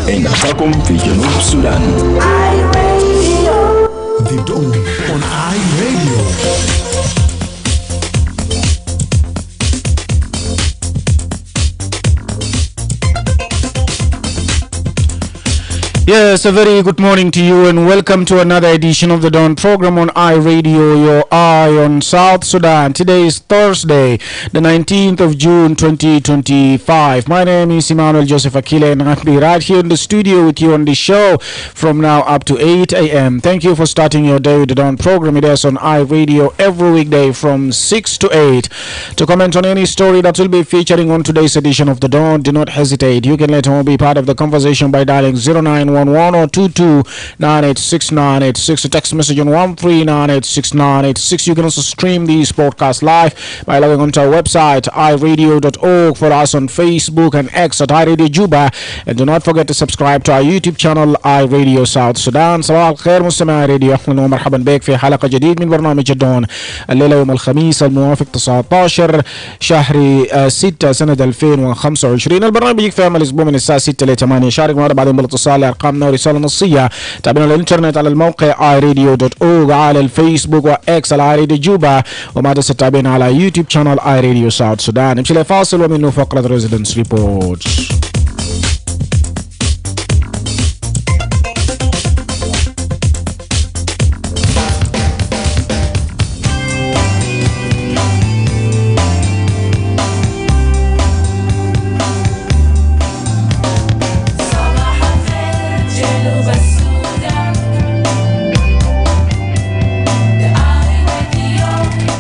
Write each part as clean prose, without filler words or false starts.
إنكم في جنوب السودان. The Dawn on iRadio. Yes, a very good morning to you and welcome to another edition of the Dawn program on iRadio, your eye on South Sudan. Today is Thursday, the 19th of June, 2025. My name is Emmanuel Akile and I'll be right here in the studio with you on the show from now up to 8 a.m. Thank you for starting your day with the Dawn program. It is on iRadio every weekday from 6 to 8. To comment on any story that will be featuring on today's edition of the Dawn, do not hesitate. You can let home be part of the conversation by dialing 0911 or 22986986. A text message on 13986986. You can also stream these podcasts live by logging onto our website iRadio.org, for us on Facebook and X at iRadio Juba, and do not forget to subscribe to our YouTube channel iRadio South Sudan. صباح الخير مستمعي راديو، اهلا ومرحبا بك في حلقة جديد من برنامج الدون الليلة يوم الخميس الموافق 19 شهر 6 سنة 2025. البرنامج يجيك في عمل الاسبوع من الساعة 6 ل 8. شارك معنا بعدين بالاتصال لارقامنا ورسالة نصية. تابعنا على الانترنت على الموقع iRadio.org، على الفيسبوك واكس على iRadio جوبا، وما تنسى تتابعنا على يوتيوب شانل iRadio South Sudan. نمشي لفاصل ومنه فقرة ريزيدنس ريبورتس.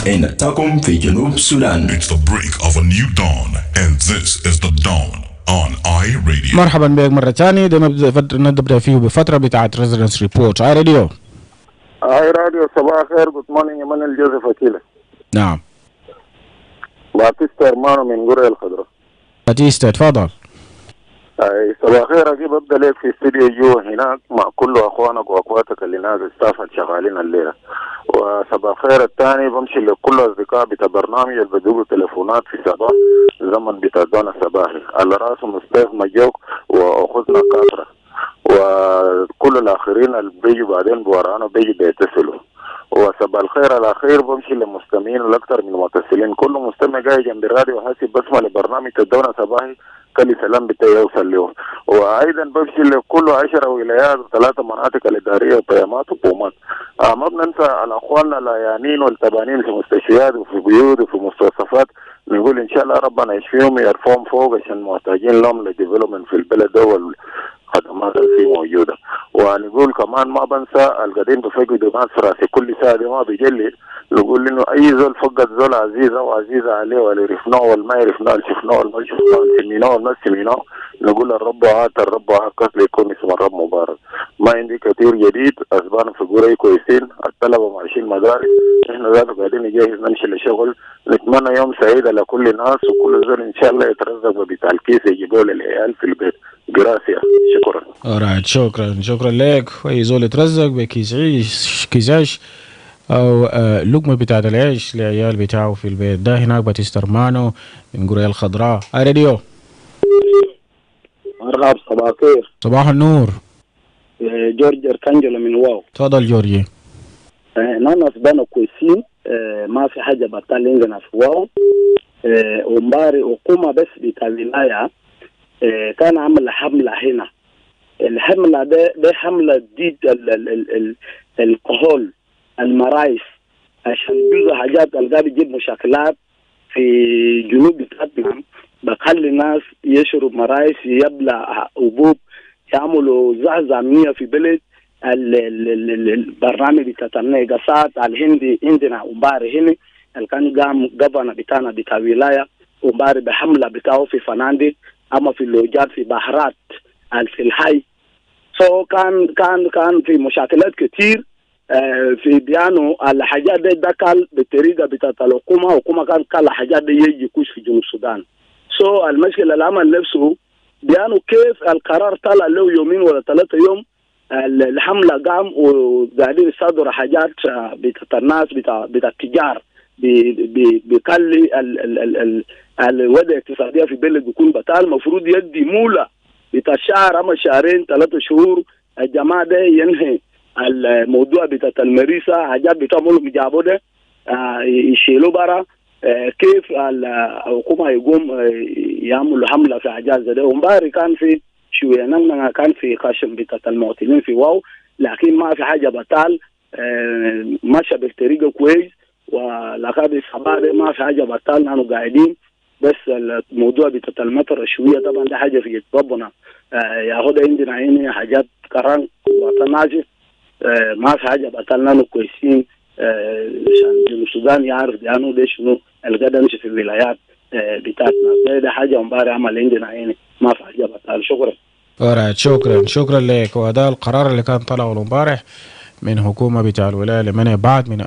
إنكم في جنوب السودان. It's the break of a new dawn, and this is the Dawn on iRadio. مرحبا بك مرة ثانية. نبدأ فيه بفترة بتاعت ريزيدنس ريبورت iRadio. iRadio صباح الخير. جود مورنينج Emmanuel جوزيف أكيله. نعم. باتيستا إرمانو من قرية الخضراء. باتيستا تفضل. صباح الخير. أجيب أبدأ لك في استديو جو هناك مع كل أخوانك وأخواتك اللي نازل ستافا شغالين الليلة. وصباح الخير الثاني بمشي لكل أصدقاء بتاع برنامج اللي بدوا تليفونات في صباح زمن بتاع دون الصباحي على راسهم ستيف مجوك وأخذنا كاترة وكل الآخرين اللي بيجوا بعدين بورانا بيجوا بيتصلوا. وصباح الخير الأخير بمشي للمستمعين والأكثر من المتصلين. كل مستمع جاي جنب الراديو حاسب بسمع لبرنامج الدون الصباحي كل سلام بتاعي يوصل له. وايضا بمشي لكل 10 ولايات و3 مناطق الاداريه وطيامات وبومات. ما بننسى الاخوان العيانين والتبانين في مستشفيات وفي بيوت وفي مستوصفات. نقول ان شاء الله ربنا يشفيهم ويرفعهم فوق عشان محتاجين لهم للديفلوبمنت في البلد ده والخدمات اللي فيه موجوده. ونقول كمان ما بنسى القاعدين بفقدوا ناس في راسي كل ساعه ما بيجلي نقول انه اي زول فقد زول عزيزه وعزيزه عليه واللي عرفناه والما عرفناه اللي شفناه والما شفناه اللي سميناه والما سميناه نقول الرب عاد الرب عاد ليكون اسم الرب مبارك. ما عندي كثير جديد. اسبان في قري كويسين، الطلبه ماشيين مدارس، احنا ذاته قاعدين نجهز نمشي لشغل. نتمنى يوم سعيد على كل الناس وكل زول ان شاء الله يترزق بتاع الكيس يجيبوه للعيال في البيت. جراسيا. شكرا. alright شكرا لك. واي زول يترزق بكيس عيش او لقمه بتاعت العيش لعيال بتاعه في البيت. ده هناك باتيستا إرمانو من قرية الخضراء iRadio. مرحبا. صباح الخير. صباح النور. جورج أركانجلو من واو. تفضل جورجي. ناس بنا كويسين. ما في حاجة بطال عندنا في واو. ومباري وقومة بس بتاع الولاية كان عمل حملة هنا. الحملة ده حملة ضد الكحول المرايس عشان جزء حاجات اللي بيجيب مشاكلات في جنوب بتاعتنا. بخلي الناس يشرب مرايس يبلع حبوب يعملوا زعزعمية في بلد. البرنامج بتاع النقاصات الهندي عندنا ومباري هنا اللي كان قام قبنا بتاعنا بتاع ولاية ومباري بحملة بتاعه في فنادق أما في اللوجات في بحرات في الحي. كان في مشاكلات كتير في بيانو الحاجات دي دخل بالطريقة بتاعت الحكومة كان الحاجات دي يجي كوش في جنوب السودان. المشكلة العمل نفسه بيانو كيف القرار طلع له يومين ولا 3 يوم الحملة قام وقاعدين يصدروا حاجات بتاعت الناس بتاع التجار بيخلي الوضع الاقتصادية في بلد بيكون بطال. المفروض يدي مولة بتاع شهر أما شهرين 3 شهور الجماعة ده ينهي الموضوع بتاع المريسة حاجات بتعملوا جابوا ده يشيلوا برا كيف الحكومة يقوم يعملوا حملة في حاجات زي ده. ومبارك كان في شوية نمنا كان في قشم بتاع المواطنين في واو لكن ما في حاجة بطال ماشى بالطريقة كويس ولقد الصباح ما في حاجة بطال نحن قاعدين بس الموضوع بتاع المطر شوية طبعا ده حاجة في ربنا ياخد عندنا عيني حاجات كران وطناجي ما في حاجة بطال نحن كويسين عشان السودان يعرف يعني ده شنو القدر نمشي في الولايات بتاعتنا ده حاجة مبارك عمل عندنا عيني ما في حاجة بطال. شكرا. شكرا لك. وهذا القرار اللي كان طلعه امبارح من حكومة بتاع الولاية لمنع بعض من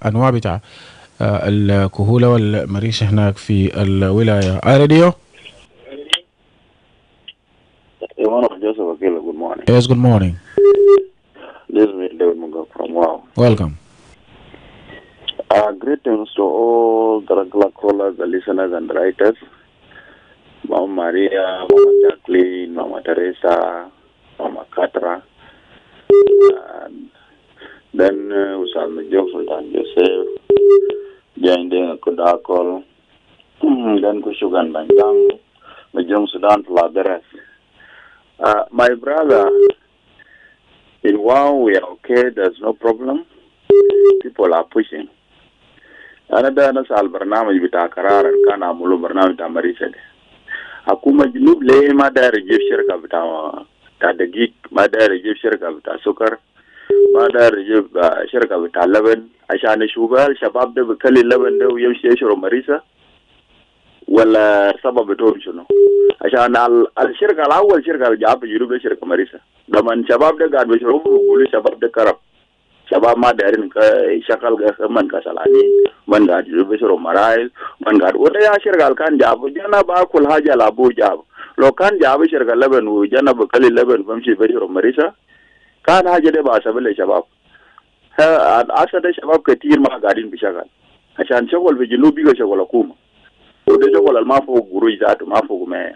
أنواع بتاع الكهولة والمريشة هناك في الولاية. راديو. Emmanuel Joseph Akile, good morning. Yes, good morning. This is David Mungo from Wow. Welcome. Greetings to all the regular callers, the listeners and the writers. Mama Maria, Mama Jacqueline, Mama Teresa, Mama Katra, and then Usal Major Sultan Joseph, Jandeng Kudakol, then Kushugan Banjang, Major Sudan Fladeres. My brother, in Wow we are okay, there's no problem. People are pushing. Another Nasal Bernamaj Vitakarar and Kana Mulu Bernam Tamarised. Akuma Junub lay Mada Rejib Shirka Vita Tadagik, Mada Rejib Shirka Vita Sukar, Mada Rejib Shirka Vita 11, Ashana Shugal, Shabab de Bukali 11, Yem Sheshur Marisa, well, Sabab Tomishuno. Ashana Al Shirka Lawal Shirka Jab, Yuru Shirka Marisa. The man Shabab de God, which Rubu Shabab de Karab. Shabab ma darin shakal ga man kasalani man ga bisoro marai man ga wata ya shirgal kan jabu jana ba kul haja labu jabu lo kan jabu shirgal laban wu jana ba kali laban bamshi bisoro marisa kan haja de ba sabale shabab ha asa da shabab katir ma gadin bishagal ashan shagol bi junubi ga shagol kuma to de shagol al mafo guru izatu mafo gume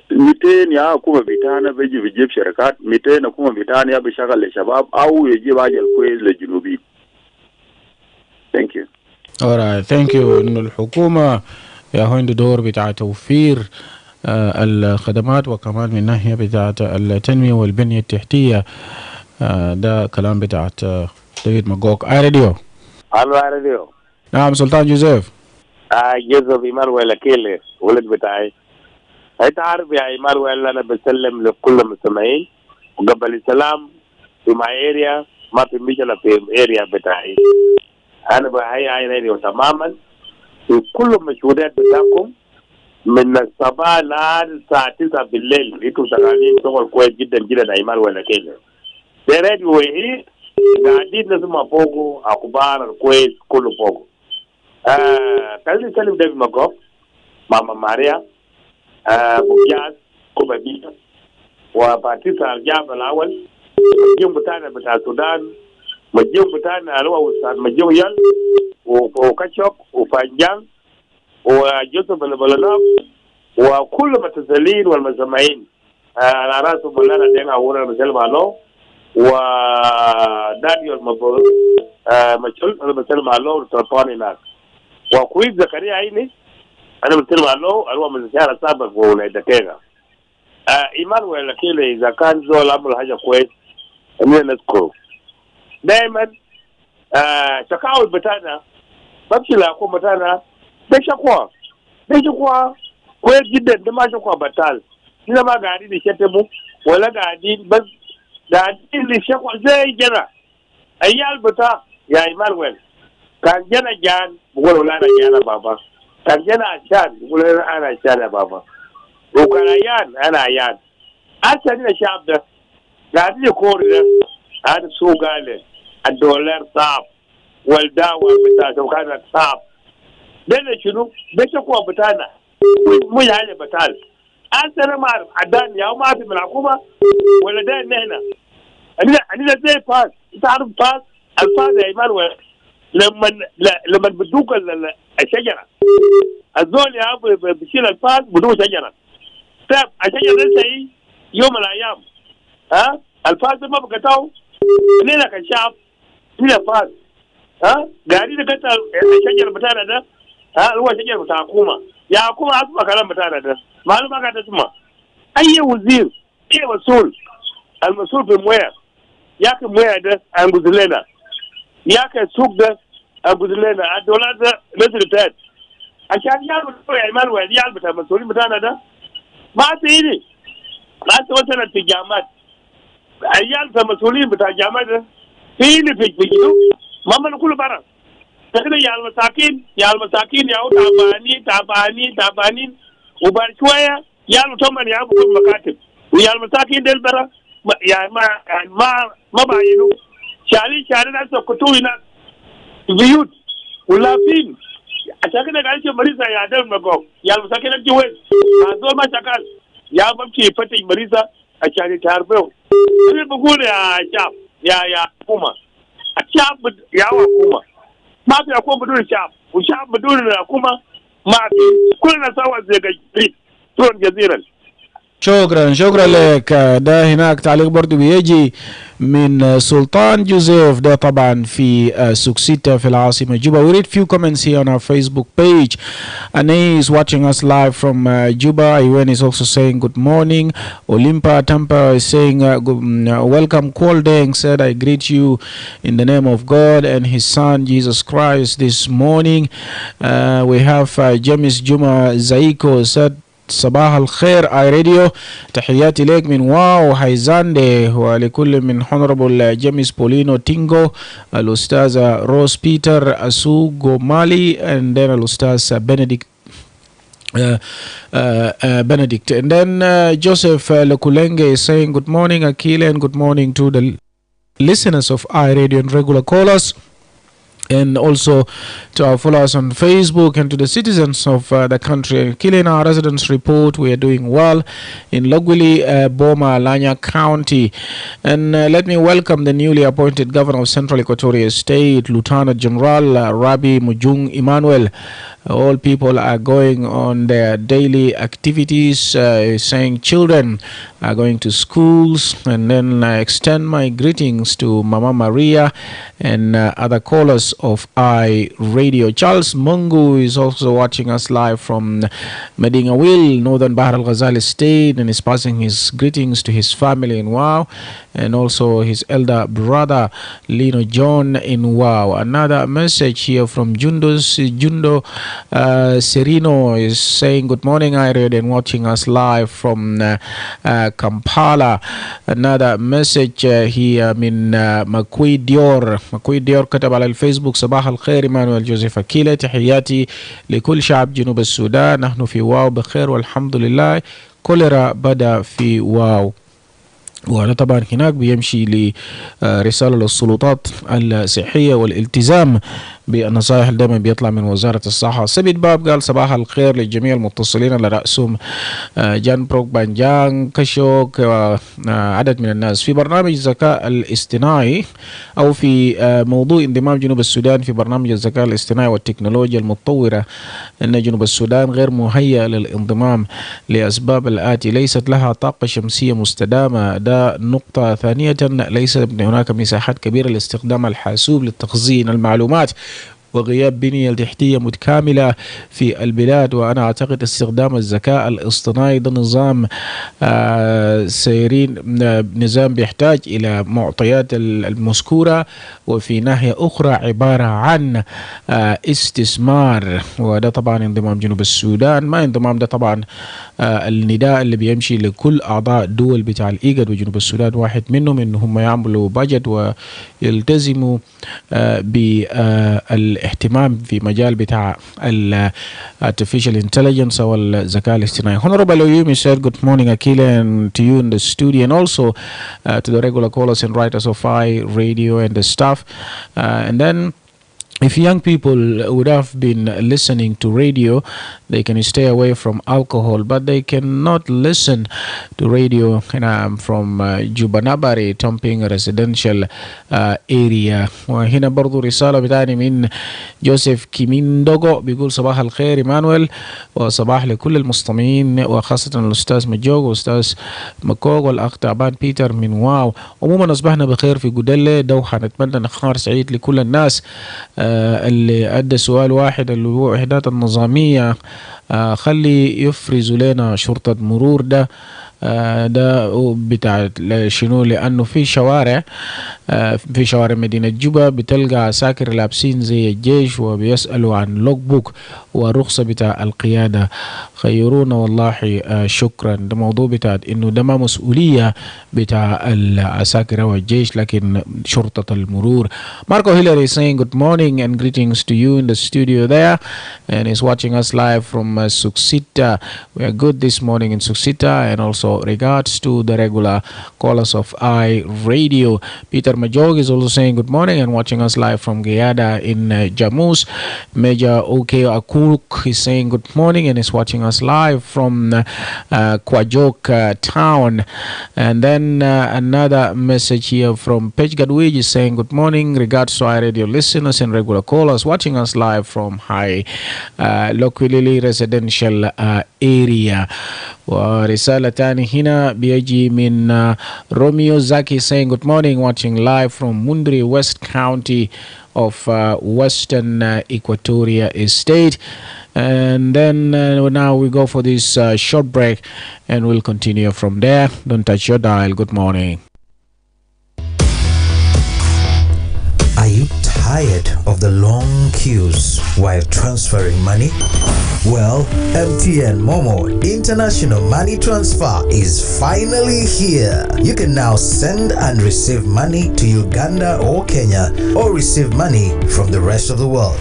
miten ya kuma bitana beji bijib shirkat miten kuma bitana ya bishakal le shabab au yeji bajal kwez le junubi. Thank you. Alright, thank you. إنه الحكومة عنده دور بتاع توفير الخدمات وكمان من ناحية بتاع التنمية والبنية التحتية. ده كلام بتاع ديفيد ماجوك. راديو. راديو. نعم سلطان جوزيف. جوزيف إيمانويل أكيلي ولد بتاعي. أنت عارف يا إيمانويل أنا بسلم لكل المستمعين وقبل السلام في ماي اريا ما في مشكلة في اريا بتاعي. أنا بحيي عيني تماما في كل المشهودات بتاعكم من الصباح لحد الساعة 9 بالليل انتوا شغالين شغل كويس جدا جدا إيمانويل أكيلي. ده راديو إيه قاعدين نسمع فوقه أخبار كويس كله فوقه. خليني أسلم ديفيد ماجوك ماما ماريا بوجاز كوبابيتا وباتيسا الجاب الأول مجيوم بتاعنا بتاع السودان مجيوم بتاعنا اللي هو أستاذ مجيوم يل وكاتشوك وفانجان وجوزيف البلداب وكل المتصلين والمستمعين على راسهم مولانا دينا هورا بسلم عليه ودانيال مبروك مشل أنا بسلم عليه وتلفوني ناس وكويس زكريا عيني أنا بسلم عليه اللي هو من الشهر السابق وولاد كيغا. إيمانويل أكيلي إذا كان زول عمل حاجة كويس إننا نذكره دائما. تكاول بتاعنا بمشي لحكومة بتاعنا ده شكوى كويس جدا. ده ما شكوى بطال إذا ما قاعدين يشتموا ولا قاعدين بس قاعدين يشكوى زي جنا أيال بتاع يا إيمانويل كان جنا جان بقولوا لا أنا جانا بابا كان جنا عشان بقولوا أنا عشان يا بابا وكان عيان أنا عيان أنت الشعب ده قاعدين يقول ده هذا السوق قال الدولار صعب والدواء بتاعته كانت صعب. ده شنو؟ ده شكوى بتاعنا مش حاجة بتاعنا. أنت أنا ما أعرف عدان يا ما في من الحكومة ولا ده نحن أنا زي فاس. أنت عارف فاس الفاس يا إيمانويل لما بدوك الشجرة الزول يا أبو بشيل الفاس بدو شجرة. طيب الشجرة ده سي يوم من الايام الفاز ما بقتاو نينا كشعب نينا فاز قاعدين نقطع الشجر بتاعنا ده هو شجر بتاع حكومه يا حكومه اسمع كلام بتاعنا ده معلومه قاعد تسمع اي وزير اي مسؤول المسؤول في مويه ياك مويه ده انقذ لنا ياك السوق ده انقذ لنا الدولار ده نزل تحت عشان يعمل يا ايمانويل يعمل بتاع المسؤولين بتاعنا ده ما تيجي ما توصل التجامعات عيال بتاع المسؤولين بتاع الجامعات ده في جنوب ما من كله برا تكده يا المساكين يا تعبانين وبعد شويه يا طبعا يا بكل مكاتب ويا المساكين دول برا يعني ما باينوا شارين ناس كتوينا بيوت ولا فين عشان كده قاعد يشوف مريضه يا دل مقو يا المساكين دي وين هذول ما شغال يا بمشي فتش مريضه عشان يتعرفوا انا بقول يا شعب يا حكومه الشعب يا حكومه ما في حكومه بدون الشعب والشعب بدون الحكومه ما في كلنا سوا زي الجزيره جزيرا. شكرا لك. ده هناك تعليق برضو بيجي من سلطان جوزيف، ده طبعا في سوكسيتا في العاصمة جوبا. We read few comments here on our Facebook page. Ane is watching us live from Juba. Iwen is also saying good morning. Olimpa Tampa is saying welcome. Koldeng said I greet you in the name of God and his son Jesus Christ this morning. We have James Juma Zaiko said صباح الخير اي راديو، تحياتي لك من واو هايزاندي ولكل من هونربل جيمس بولينو تينغو، الاستاذه روز بيتر اسوغو مالي and then الاستاذ Benedict and then Joseph Lekulenge is saying good morning Akile and good morning to the listeners of iRadio and regular callers, and also to our followers on Facebook and to the citizens of the country. Killing our residents report we are doing well in Logwili, Boma, Lanya County. And let me welcome the newly appointed governor of Central Equatoria State, Lieutenant General Rabi Mujung Emmanuel. All people are going on their daily activities, saying children are going to schools, and then I extend my greetings to Mama Maria and other callers of iRadio. Charles Mungu is also watching us live from Medingawil, Northern Bahar al-Ghazali State, and is passing his greetings to his family in Wow, and also his elder brother Lino John in Wow. Another message here from Jundo Serino is saying good morning iRadio and watching us live from Kampala. Another message here من مكوي ديور كتب على الفيسبوك صباح الخير إيمانويل جوزيف أكيلة، تحياتي لكل شعب جنوب السودان، نحن في واو بخير والحمد لله. كوليرا بدأ في واو، وهذا طبعا هناك بيمشي لرسالة للسلطات الصحية والالتزام بالنصائح اللي دائما بيطلع من وزارة الصحة. سبيد باب قال صباح الخير للجميع المتصلين على رأسهم جان بروك بانجان كشوك عدد من الناس في برنامج الذكاء الاصطناعي أو في موضوع انضمام جنوب السودان في برنامج الذكاء الاصطناعي والتكنولوجيا المتطورة. أن جنوب السودان غير مهيئ للانضمام لأسباب الآتي: ليست لها طاقة شمسية مستدامة، ده نقطة ثانية، ليس هناك مساحات كبيرة لاستخدام الحاسوب لتخزين المعلومات، وغياب بنية تحتية متكاملة في البلاد. وأنا أعتقد استخدام الذكاء الاصطناعي ده نظام سيرين، نظام بيحتاج إلى معطيات المذكورة، وفي ناحية أخرى عبارة عن استثمار. وده طبعا انضمام جنوب السودان، ما انضمام ده طبعا النداء اللي بيمشي لكل أعضاء دول بتاع الإيجاد، وجنوب السودان واحد منهم، إن هم يعملوا بجت ويلتزموا بالاهتمام في مجال بتاع artificial intelligence أو الذكاء الاصطناعي. Honorable Oyumi said good morning Akile and to you in the studio, and also to the regular callers and writers of iRadio and the staff. And then if young people would have been listening to radio, they can stay away from alcohol, but they cannot listen to radio. And I'm from Jubanabari Tomping residential area. وهنا برضو رسالة بتاعتي من جوزيف كيميندوغو بيقول صباح الخير إيمانويل، وصباح لكل المستمعين وخاصة الأستاذ مجوغ والأستاذ مكوغ والأخ تعبان بيتر من واو. عموما أصبحنا بخير في جدلة دوحة، نتمنى نهار سعيد لكل الناس. اللي أدى سؤال واحد اللي هو وحدات النظامية، خلي يفرزوا لنا شرطة مرور ده بتاع شنو، لأنه في شوارع مدينة جوبا بتلقى عساكر لابسين زي الجيش وبيسألوا عن لوك بوك والرخصة بتاع القيادة. خيرونا والله شكرا. ده موضوع بتاع إنه ده ما مسؤولية بتاع العساكر والجيش لكن شرطة المرور. Marco Hillary is saying good morning and greetings to you in the studio there, and is watching us live from Suksita. We are good this morning in Suksita, and also regards to the regular callers of iRadio. Peter Majog is also saying good morning and watching us live from Guyada in Jamus. Major OK Akuk is saying good morning and is watching us live from Kwajok town. And then another message here from Pej Gadwij is saying good morning, regards to iRadio listeners and regular callers watching us live from High Lokwilili residential area. ورسالة تاني هنا بيجي من روميو زاكي saying good morning, watching live from Mundri West County of Western Equatoria State. And then now we go for this short break and we'll continue from there. Don't touch your dial. Good morning. Are you tired of the long queues while transferring money? Well, MTN Momo International Money Transfer is finally here. You can now send and receive money to Uganda or Kenya, or receive money from the rest of the world.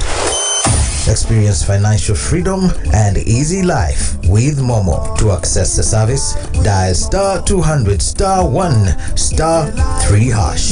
Experience financial freedom and easy life with Momo. To access the service, dial star 200 star 1 star 3 hash.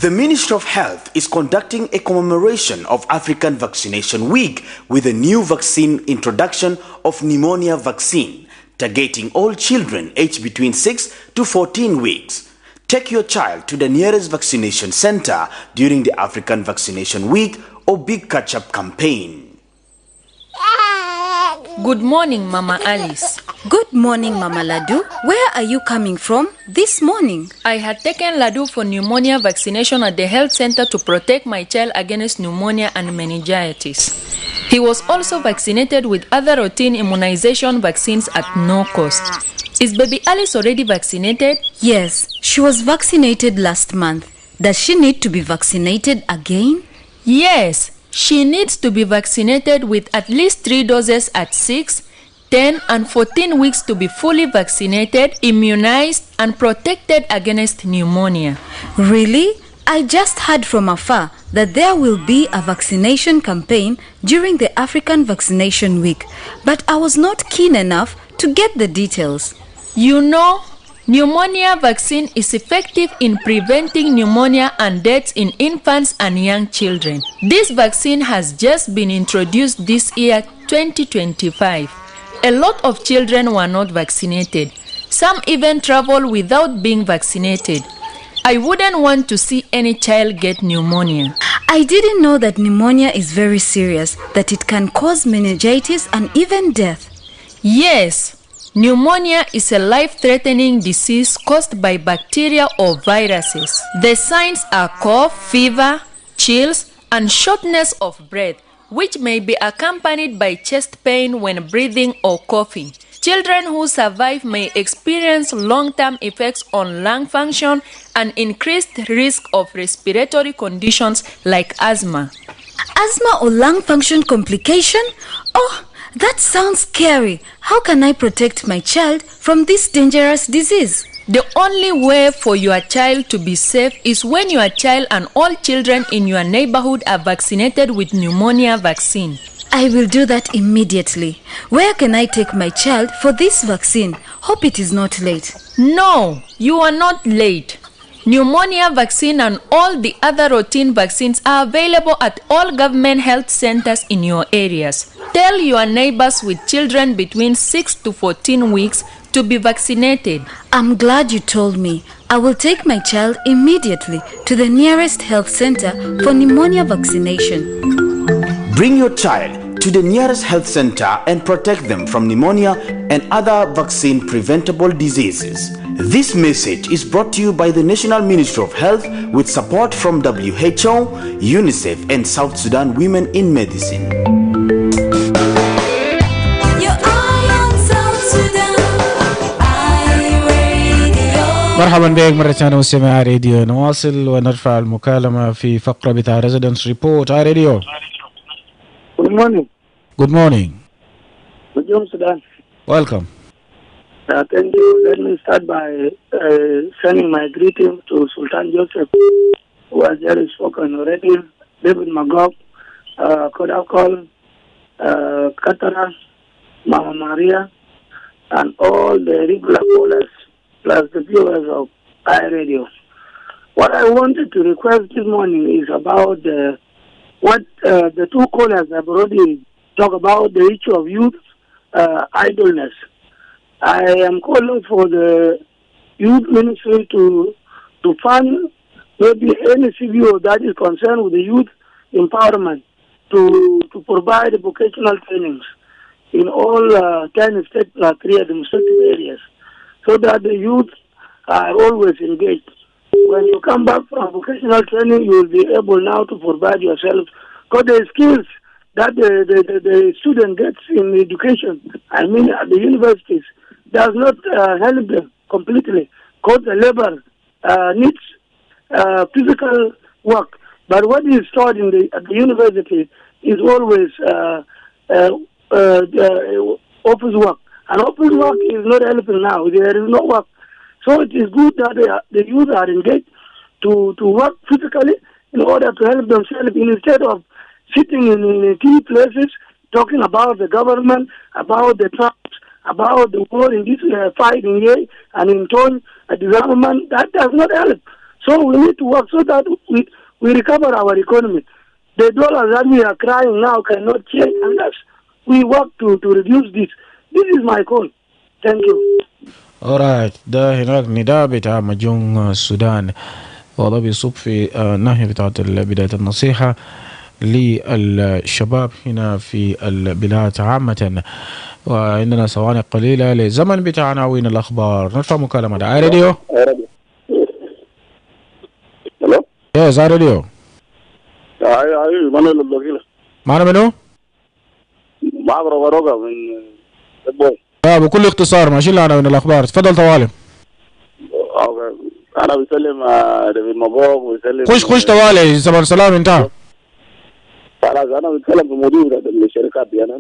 The Ministry of Health is conducting a commemoration of African Vaccination Week with a new vaccine introduction of pneumonia vaccine, targeting all children aged between 6 to 14 weeks. Take your child to the nearest vaccination center during the African Vaccination Week or Big Catch-up campaign. Good morning, Mama Alice. Good morning, Mama Ladu. Where are you coming from this morning? I had taken Ladu for pneumonia vaccination at the health center to protect my child against pneumonia and meningitis. He was also vaccinated with other routine immunization vaccines at no cost. Is baby Alice already vaccinated? Yes, she was vaccinated last month. Does she need to be vaccinated again? Yes, she needs to be vaccinated with at least 3 doses at 6, 10 and 14 weeks to be fully vaccinated, immunized and protected against pneumonia. Really? I just heard from afar that there will be a vaccination campaign during the African Vaccination Week, but I was not keen enough to get the details. You know, pneumonia vaccine is effective in preventing pneumonia and deaths in infants and young children. This vaccine has just been introduced this year, 2025. A lot of children were not vaccinated. Some even travel without being vaccinated. I wouldn't want to see any child get pneumonia. I didn't know that pneumonia is very serious, that it can cause meningitis and even death. Yes. Pneumonia is a life-threatening disease caused by bacteria or viruses. The signs are cough, fever, chills, and shortness of breath, which may be accompanied by chest pain when breathing or coughing. Children who survive may experience long-term effects on lung function and increased risk of respiratory conditions like asthma. Asthma or lung function complication? Oh, that sounds scary. How can I protect my child from this dangerous disease? The only way for your child to be safe is when your child and all children in your neighborhood are vaccinated with pneumonia vaccine. I will do that immediately. Where can I take my child for this vaccine? Hope it is not late. No, you are not late. Pneumonia vaccine and all the other routine vaccines are available at all government health centers in your areas. Tell your neighbors with children between 6 to 14 weeks to be vaccinated. I'm glad you told me. I will take my child immediately to the nearest health center for pneumonia vaccination. Bring your child to the nearest health center and protect them from pneumonia and other vaccine-preventable diseases. This message is brought to you by the National Ministry of Health with support from WHO, UNICEF, and South Sudan Women in Medicine. مرحبا بك مرة ثانية مستمعي راديو. نواصل ونرفع المكالمة في فقرة بتاع Residence Report. Hi Radio. Good morning. Good morning. Good morning, Sudan. Welcome. Thank you. Let me start by sending my greeting to Sultan Joseph, who has already spoken already, David Magog, Kodakol, Katara, Mama Maria, and all the regular callers, plus the viewers of iRadio. What I wanted to request this morning is about what the two callers have already talked about, the issue of youth idleness. I am calling for the youth ministry to fund maybe any CBO that is concerned with the youth empowerment to provide vocational trainings in all 10 state 3 administrative areas, so that the youth are always engaged. When you come back from vocational training, you will be able now to provide yourself, because the skills that the student gets in education, I mean at the universities, does not help them completely, because the labor needs physical work. But what is taught at the university is always office work. And office work is not helping now. There is no work. So it is good that the youth are engaged to work physically in order to help themselves, instead of sitting in key places talking about the government, about the Trump, about the war in this fight in here and in turn development. That does not help. So we need to work so that we recover our economy. The dollars that we are crying now cannot change unless we work to reduce this. This is my call. Thank you. Alright, ده هناك نداء بتاع مجون السودان، وده بيصب في ناحية بتاعت بداية النصيحة للشباب هنا في البلاد عامة. وعندنا ثواني قليلة لزمن بتاع عناوين الأخبار. نرفع مكالمة ده راديو. Hello. Yes, راديو. Emmanuel البقيلة. معنا منو؟ معك روغا من البوي. بكل اختصار ماشي لنا عناوين الأخبار. تفضل طوالي. أنا بسلم ديفيد مبوغ وبسلم. خش طوالي زمن سلام انتهى. أنا بتكلم في مدير الشركات دي. أنا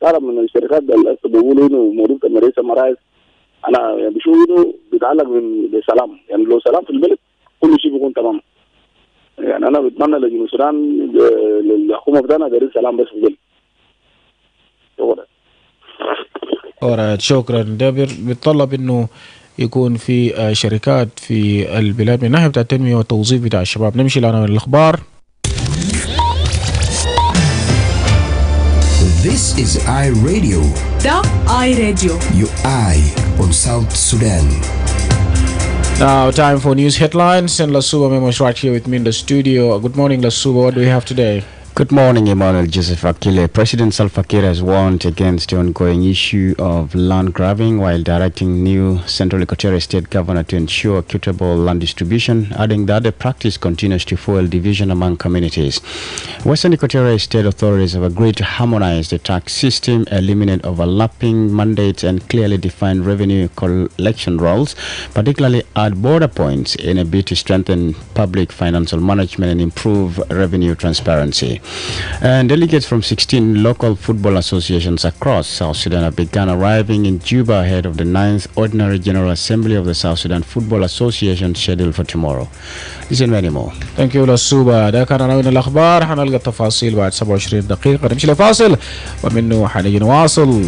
بتعرف من الشركات اللي بيقولوا إنه مدير المريسة مرايز. أنا يعني بشوف إنه بيتعلق بالسلام، يعني لو سلام في البلد كل شيء بيكون تمام. يعني أنا بتمنى لجنوب السودان للحكومة بتاعنا دايرين سلام بس في البلد. أورايت، شكرا. ده بيتطلب إنه يكون في شركات في البلاد من ناحية بتاع التنمية والتوظيف بتاع الشباب. نمشي لعناوين الأخبار. This is iRadio. The iRadio. Your eye on South Sudan. Now, time for news headlines, and Lasuba Memo is right here with me in the studio. Good morning, Lasuba. What do we have today? Good morning, Emmanuel. Joseph Akile. President Salva Kiir has warned against the ongoing issue of land grabbing while directing new Central Equatorial State Governor to ensure equitable land distribution, adding that the practice continues to fuel division among communities. Western Equatorial State authorities have agreed to harmonize the tax system, eliminate overlapping mandates, and clearly define revenue collection roles, particularly at border points, in a bid to strengthen public financial management and improve revenue transparency. And delegates from 16 local football associations across South Sudan have begun arriving in Juba ahead of the 9th Ordinary General Assembly of the South Sudan Football Association scheduled for tomorrow. Listen many more. Thank you للسوبة. ده كان عناوين الأخبار. حنلقى التفاصيل بعد 27 دقيقة. نمشي لفاصل ومنه حنيجي نواصل.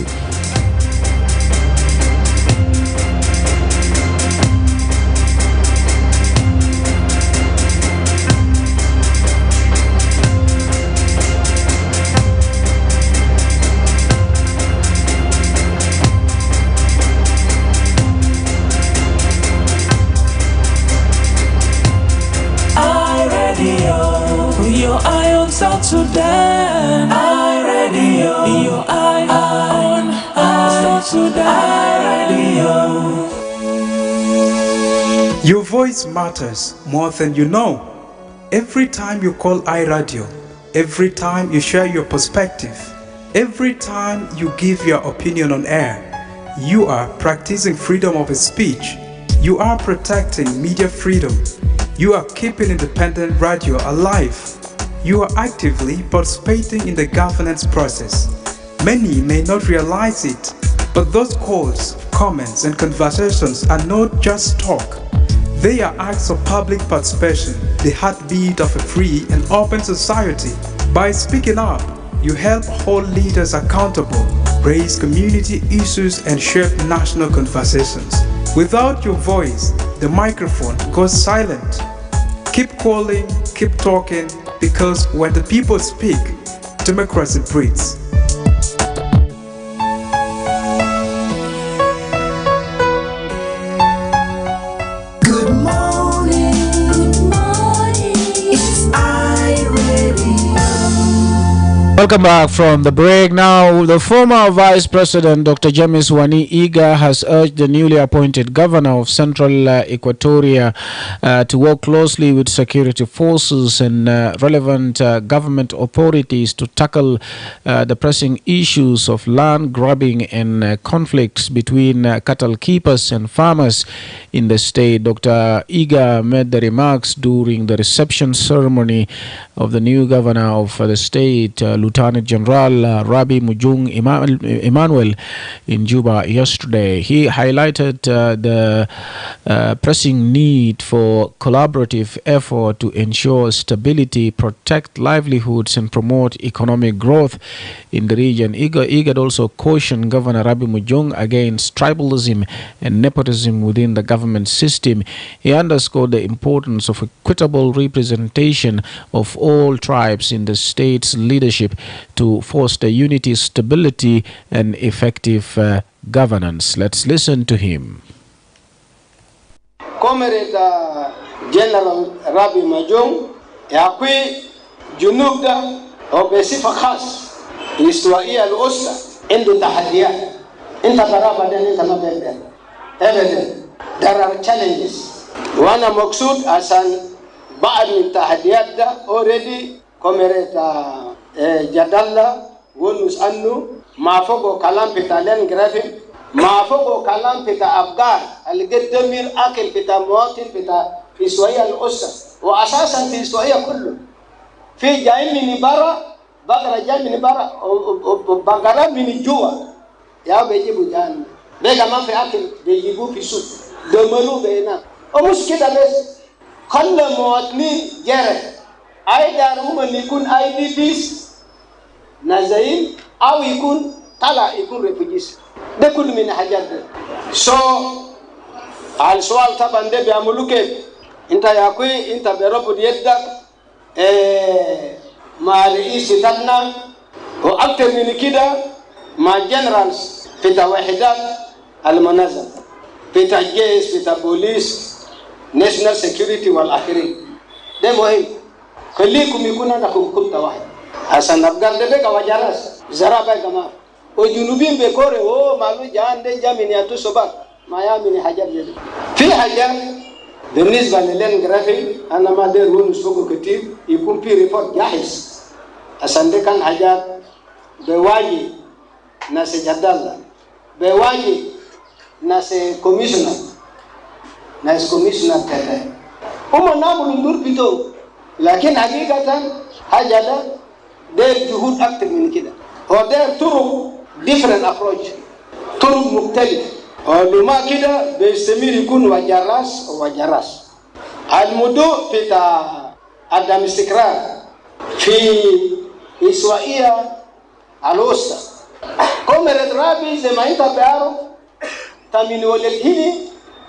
Sudan, I radio, your eye on South Sudan, I radio. Your voice matters more than you know. Every time you call iRadio, every time you share your perspective, every time you give your opinion on air, you are practicing freedom of speech. You are protecting media freedom. You are keeping independent radio alive. You are actively participating in the governance process. Many may not realize it, but those calls, comments, and conversations are not just talk. They are acts of public participation, the heartbeat of a free and open society. By speaking up, you help hold leaders accountable, raise community issues, and shape national conversations. Without your voice, the microphone goes silent. Keep calling, keep talking, because when the people speak, democracy breathes. Welcome back from the break. Now, the former Vice President, Dr. James Wani Iga, has urged the newly appointed governor of Central Equatoria to work closely with security forces and relevant government authorities to tackle the pressing issues of land grabbing and conflicts between cattle keepers and farmers in the state. Dr. Iga made the remarks during the reception ceremony of the new governor of the state, Lieutenant General Rabi Mujung Emmanuel, in Juba yesterday. He highlighted the pressing need for collaborative effort to ensure stability, protect livelihoods, and promote economic growth in the region. IGAD also cautioned Governor Rabi Mujung against tribalism and nepotism within the government system. He underscored the importance of equitable representation of all tribes in the state's leadership to foster unity, stability, and effective governance. Let's listen to him. Comrade General Rabi Mujung يعطي جنوبنا وبصفة خاصة الاستوائية الأسرة عنده تحديات. أنت برا بعدين أنت ما بقدر أبدا. There are challenges. وأنا مقصود عشان بعض من التحديات ده already كومريت جدالة ونس أنو ما فوقه كلام بتاعلن جرافيم ما فوقه كلام بتاع أفغان اللي قدمير أكل بتاع مواطن بتاع إسرائيل الأسرة وأساسا في إسرائيل كله في جاي من برا بقرة جاي من برا وبقرة من جوا يا بيجيبوا جان بيجا ما في أكل بيجيبوا في سوق دملوا بينا ومش كده بس كل مواطنين جرى أيضا هم يكون IDPs نازين أو يكون طلع يكون ريفوجيس ده كل من حاجات ده. على السؤال طبعا ده بيعملوا كيف؟ أنت يا أخوي أنت بربط يدك مع رئيس بتاعنا وأكثر من كده مع جنرالز بتاع وحدات المنظمة بتاع جيش بتاع بوليس ناشونال سيكيورتي والآخرين. ده مهم. خليكم يكون عندكم كلمة واحدة. عشان نبقى ده وجراس زرابة كمان. وجنوبين بكورة مالو جان ده جامين ياتو سباق ما يامين حاجات جديدة. في حاجات بالنسبة للين جرافي أنا ما دير هون سوق كتير يكون في ريبورت جاهز. عشان ده كان حاجات بواجي ناس جدالة بواجي ناس كوميشنر كذا. هم نعمل ندور بيتو لكن حقيقة حاجة ده جهود أكتر من كده. هو ده طرق different approach طرق مختلفة. ولما كده بيستمر يكون وجراس. الموضوع بتاع عدم استقرار في إسرائيل الوسطى. كومراد رابي زي ما أنت بتعرف تامين ولدهني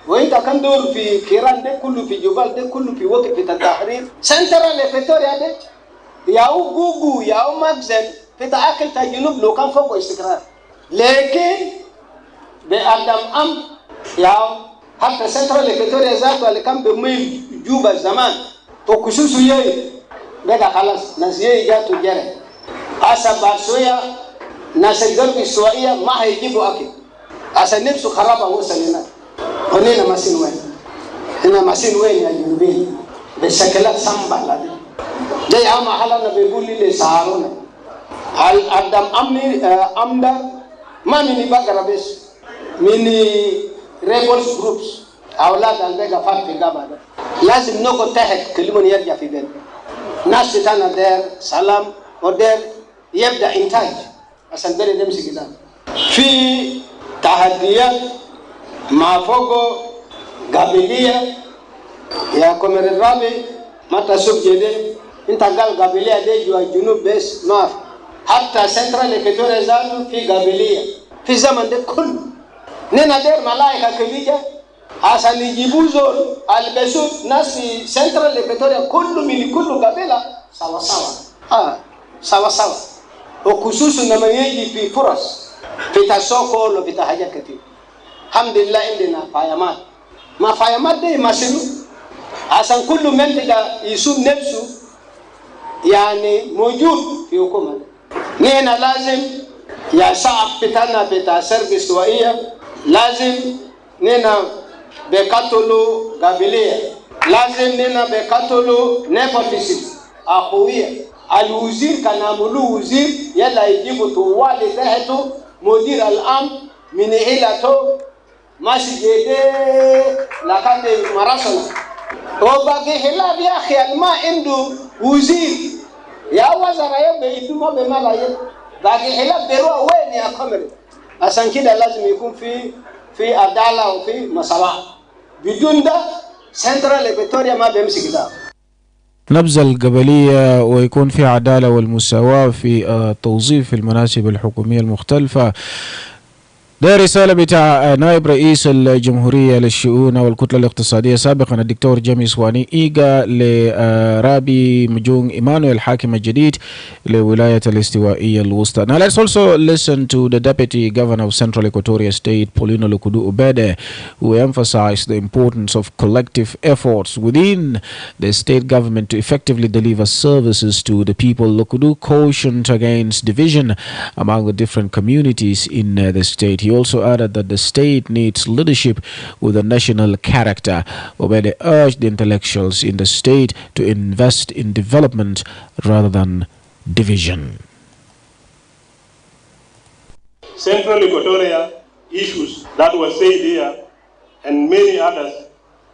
وانت كان دور في كيران ده كله في جبال ده كله في وقت في التحرير سنترال إكواتوريا ده ياو جوجو ياو مخزن في تأكل تجنوب لو كان فوق استقرار لكن بأدم ياو حتى سنترال إكواتوريا ذاته اللي كان بميل جوبا زمان وكسوسو يي bega khalas nasiye ijatu jere asa barsoya nasajal iswaia ma hayibu akil asa nifsu kharaba wasalina honena masin wen hina masin wen ya junubi بشكلات سامبا لدي جاي أما حالنا بيقول لي سهرونا هل أدم أمني أمدا ما مني بقرا بس مني rebels groups أولاد عندك فات في جابا لازم نقول تحت كلمة يرجع في بيت ناس بتاعنا دير سلام ودير يبدأ إنتاج عشان دير نمسك كده في تحديات مع فوق قابلية يا كومر الرابي متى سوق جدي انت قال قابليه دي جوا جنوب بس ما حتى سنترال اكتوريا زادوا في قابليه في زمن ده كل نينا دير ملائكه كبيجه عشان يجيبوا زول البسوت ناس في سنترال اكتوريا كل من كل قبيله سوا سوا سوا سوا وخصوصا لما يجي في فرص في تسوق ولا في حاجات كتير الحمد لله عندنا فايامات ما فايامات دي ماشينو عشان كل منطقة يسوم نفسه يعني موجود في حكومة نحن لازم يا شعب بتاعنا بتاع سرق استوائية لازم نحن بقتلوا قبلية لازم نحن بقتلوا نيبوتيزم أخوية الوزير كان عملوا وزير يلا يجيبوا طوال تحته مدير الأمن من عيلته ماشي جدي لكن مراسل وباقي هلا يا أخي ما عنده وزير يا وزراء يبدو ما بملايين باقي هلا بيروح وين يا كامل عشان كده لازم يكون في عدالة وفي مساواة بدون ده سنترال فيكتوريا ما بيمسك ده نبذ القبلية ويكون في عدالة والمساواة في توظيف المناصب الحكومية المختلفة. ده رسالة بتاع نائب رئيس الجمهورية للشؤون والكتلة الاقتصادية سابقا الدكتور جيمس واني إيجا لرابي مجون إيمانويل حاكم الجديد لولاية الاستوائية الوسطى. Now let's also listen to the Deputy Governor of Central Equatoria State, Paulino Lukudu Ubede, who emphasized the importance of collective efforts within the state government to effectively deliver services to the people. Lukudu cautioned against division among the different communities in the state. He also added that the state needs leadership with a national character, where they urged the intellectuals in the state to invest in development rather than division. Central Equatoria issues that were said here and many others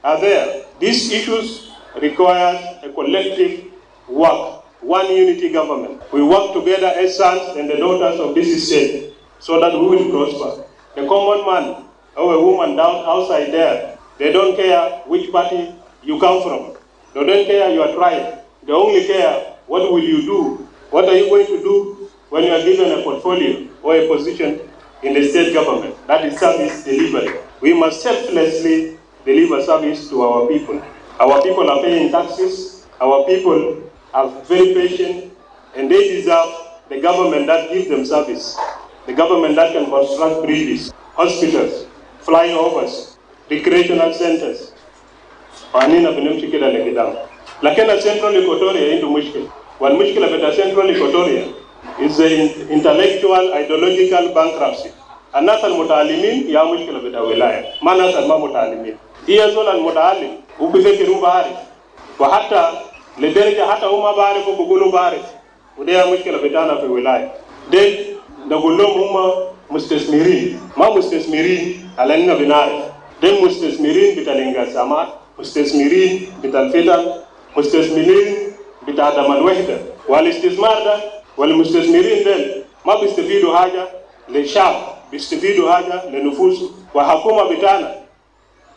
are there. These issues require a collective work, one unity government. We work together as sons and the daughters of this state, so that we will prosper. The common man or a woman down outside there, they don't care which party you come from. They don't care your tribe. They only care what will you do. What are you going to do when you are given a portfolio or a position in the state government? That is service delivery. We must selflessly deliver service to our people. Our people are paying taxes. Our people are very patient, and they deserve the government that gives them service. The government that can construct bridges, hospitals, flyovers, recreational centers. Panina benimshi kila lekidam. Lakini Central Equatoria into mushkil. One mushkil about Central Equatoria is the intellectual ideological bankruptcy. الناس المتعلمين يا مشكلة بتاع ولاية ما ناس ما متعلمين هي زول المتعلم وبيفكروا بعرف وحتى لدرجة حتى هم بعرفوا بيقولوا بعرف وده مشكلة بتاعنا في ولاية ده نقول لهم هم مستثمرين ما مستثمرين على إننا بنعرف ده مستثمرين بتاع الانقسامات مستثمرين بتاع الفتن مستثمرين بتاع دم الوحدة والاستثمار ده والمستثمرين ده ما بيستفيدوا حاجة للشعب بيستفيدوا حاجة لنفوسه وحكومة بتاعنا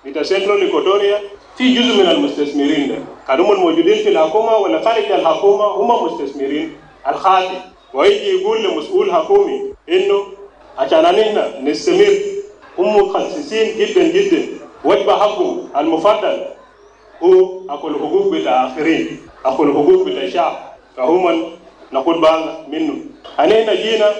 بتاع سنترال إيكواتوريا في جزء من المستثمرين ده كانوا الموجودين في الحكومة ولا خارج الحكومة هم مستثمرين الخاطئ ويجي يقول لمسؤول حكومي إنه عشان نحن نستمر هم مخصصين جدا جدا وجب حقهم المفضل هو أكل حقوق بتاع آخرين أكل حقوق بتاع الشعب فهم نقول بالنا منه أنا جينا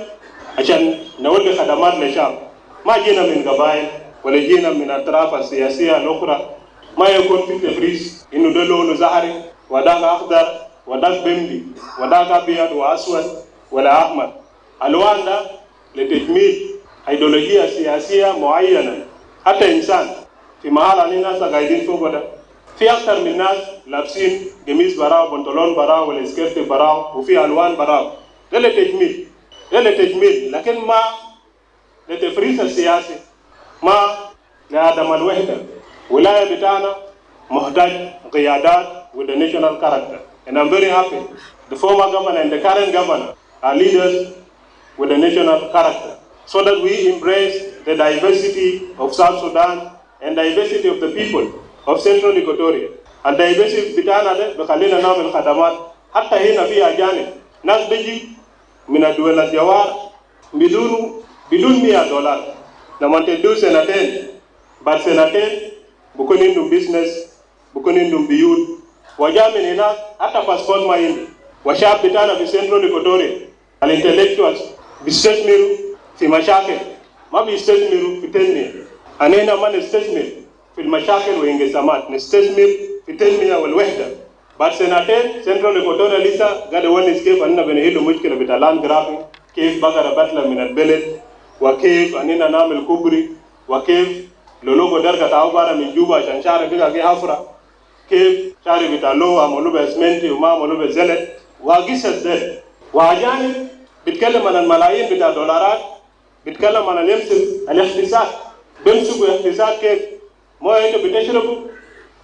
عشان نودي خدمات للشعب ما جينا من قبائل ولا جينا من أطراف السياسية الأخرى ما يكون في تفريز إنه ده لونه زهري وده أخضر وذاك بمدي وذاك أبيض وأسود ولا أحمر. ألوان ده لتجميل أيديولوجية سياسية معينة. حتى إنسان في محل عن الناس قاعدين فوق ده في أكثر من ناس لابسين قميص براو بنطلون براو ولا سكيرت براو وفي ألوان براو. ده لتجميل لكن ما لتفريز السياسي ما لعدم الوحدة. ولاية بتاعنا محتاج قيادات with the national character, and I'm very happy the former governor and the current governor are leaders with the national character, so that we embrace the diversity of South Sudan and diversity of the people of Central Equatoria. And diversity بتاعنا ده بخلينا نعمل خدمات حتى هنا في أجانب ناس بيجي من الدول الجوار بدون $100 لما تدو سنتين بعد سنتين بكون عندهم business بكون عندهم بيوت وجاء من هناك حتى باسبورت ما عندي. وشعب بتاعنا في Central Equatoria الانتلكتوالز بيستثمروا في مشاكل ما بيستثمروا في تنمية. أنا ما نستثمر في المشاكل والانقسامات، نستثمر في التنمية والوحدة. بعد سنتين Central Equatoria لسه قاعد يونس كيف أننا بنحل مشكلة بتاع لاند جرافينج، كيف بقرة بطلة من البلد، وكيف أننا نعمل كوبري، وكيف لولوغو درجة تعبارة من جوبا عشان شعر بقى كي حفرة، كيف شعر بتاع لو عملوا بأسمنتي وما عملوا بزلت وقصة ده. وأجانب بيتكلم عن الملايين بتاع دولارات، بيتكلم عن الاقتصاد، بيمسكوا الاقتصاد كيف ما أنت بتشربوا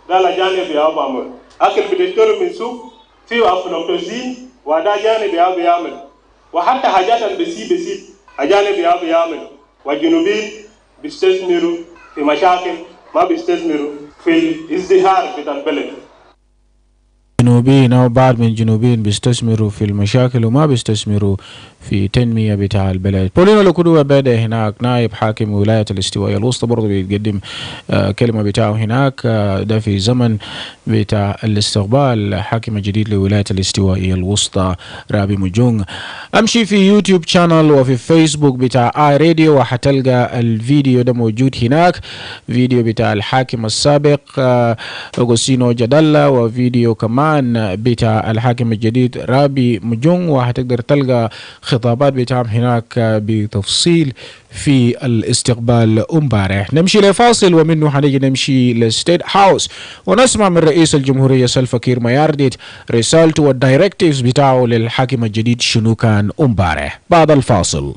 ده الأجانب بيعملوا بعمل أكل بتشتروا من سوق فيه أفلوكسين وده أجانب بيعمل، وحتى حاجات البسيط أجانب بيعمل. والجنوبيين بيستثمروا في مشاكل ما بيستثمروا في الازدهار بتاع البلد. جنوبيين أو بعض من الجنوبيين بيستثمروا في المشاكل وما بيستثمروا في تنمية بتاع البلد. بولينو لكودوا بدأ هناك نائب حاكم ولاية الاستوائية الوسطى برضه بيقدم كلمة بتاعه هناك. ده في زمن بتاع الاستقبال حاكم جديد لولاية الاستوائية الوسطى رابي مجونغ. امشي في يوتيوب شانل وفي فيسبوك بتاع اي راديو وحتلقى الفيديو ده موجود هناك، فيديو بتاع الحاكم السابق أغوستينو جدالة وفيديو كمان بتاع الحاكم الجديد رابي مجونغ، وحتقدر تلقى خطابات بتاعهم هناك بتفصيل في الاستقبال امبارح. نمشي لفاصل ومنه حنيجي نمشي لستيت هاوس ونسمع من رئيس الجمهورية سلفا كير ميارديت رسالته والدايركتيفز بتاعه للحاكم الجديد شنو كان امبارح. بعد الفاصل.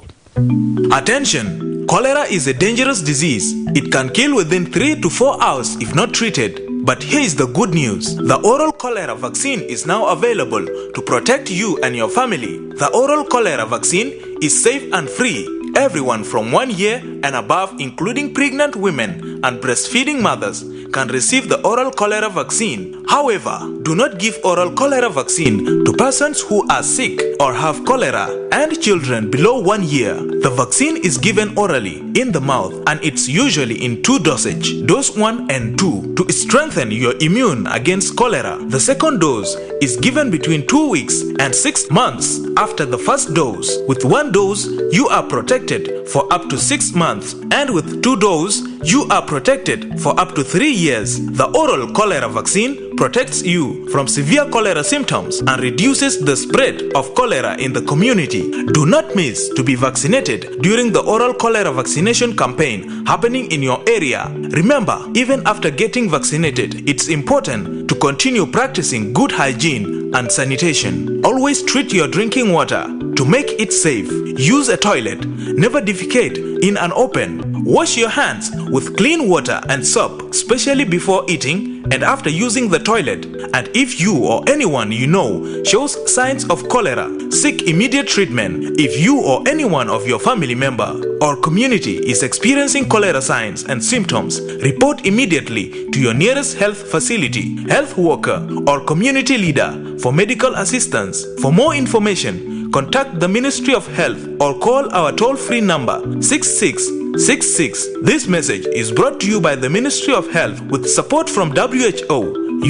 Attention! Cholera is a dangerous disease. It can kill within 3 to 4 hours if not treated. But here is the good news. The oral cholera vaccine is now available to protect you and your family. The oral cholera vaccine is safe and free. Everyone from 1 year and above, including pregnant women and breastfeeding mothers, can receive the oral cholera vaccine. However, do not give oral cholera vaccine to persons who are sick or have cholera and children below 1 year. The vaccine is given orally in the mouth and it's usually in 2 dosage, dose 1 and 2, to strengthen your immune against cholera. The second dose is given between 2 weeks and 6 months after the first dose. With 1 dose, you are protected for up to 6 months, and with 2 doses, you are protected for up to 3 years. The oral cholera vaccine protects you from severe cholera symptoms and reduces the spread of cholera in the community. Do not miss to be vaccinated during the oral cholera vaccination campaign happening in your area. Remember, even after getting vaccinated, it's important to continue practicing good hygiene and sanitation. Always treat your drinking water to make it safe. Use a toilet. Never defecate in an open. Wash your hands with clean water and soap, especially before eating and after using the toilet. And if you or anyone you know shows signs of cholera, seek immediate treatment. If you or anyone of your family member or community is experiencing cholera signs and symptoms, report immediately to your nearest health facility, health worker, or community leader for medical assistance. For more information, contact the Ministry of Health or call our toll-free number 6666. This message is brought to you by the Ministry of Health with support from WHO,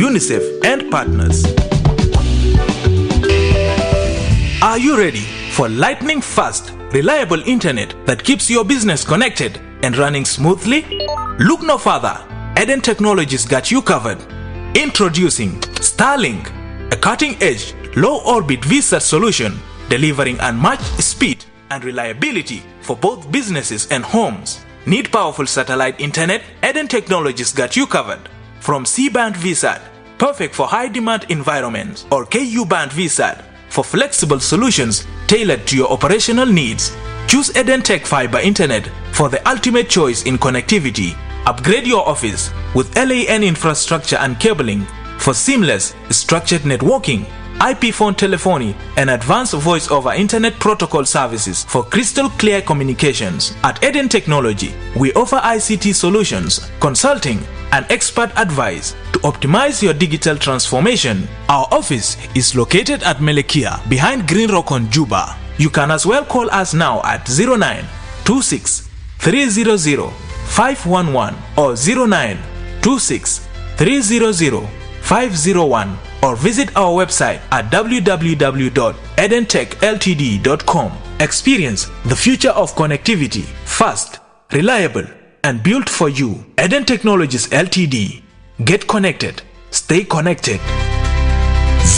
UNICEF, and partners. Are you ready for lightning fast, reliable internet that keeps your business connected and running smoothly? Look no further. Eden Technologies got you covered. Introducing Starlink, a cutting-edge low-orbit VSAT solution, delivering unmatched speed and reliability for both businesses and homes. Need powerful satellite internet? Eden Technologies got you covered. From C-band VSAT, perfect for high-demand environments, or KU-band VSAT, for flexible solutions tailored to your operational needs. Choose Eden Tech Fiber Internet for the ultimate choice in connectivity. Upgrade your office with LAN infrastructure and cabling for seamless, structured networking, IP phone telephony, and advanced voice-over internet protocol services for crystal clear communications. At Eden Technology, we offer ICT solutions, consulting, and expert advice to optimize your digital transformation. Our office is located at Melekia, behind Green Rock on Juba. You can as well call us now at 0926 300 511 or 0926 300 501, or visit our website at www.edentechltd.com. Experience the future of connectivity, fast, reliable, and built for you. Eden Technologies Ltd. Get connected. Stay connected.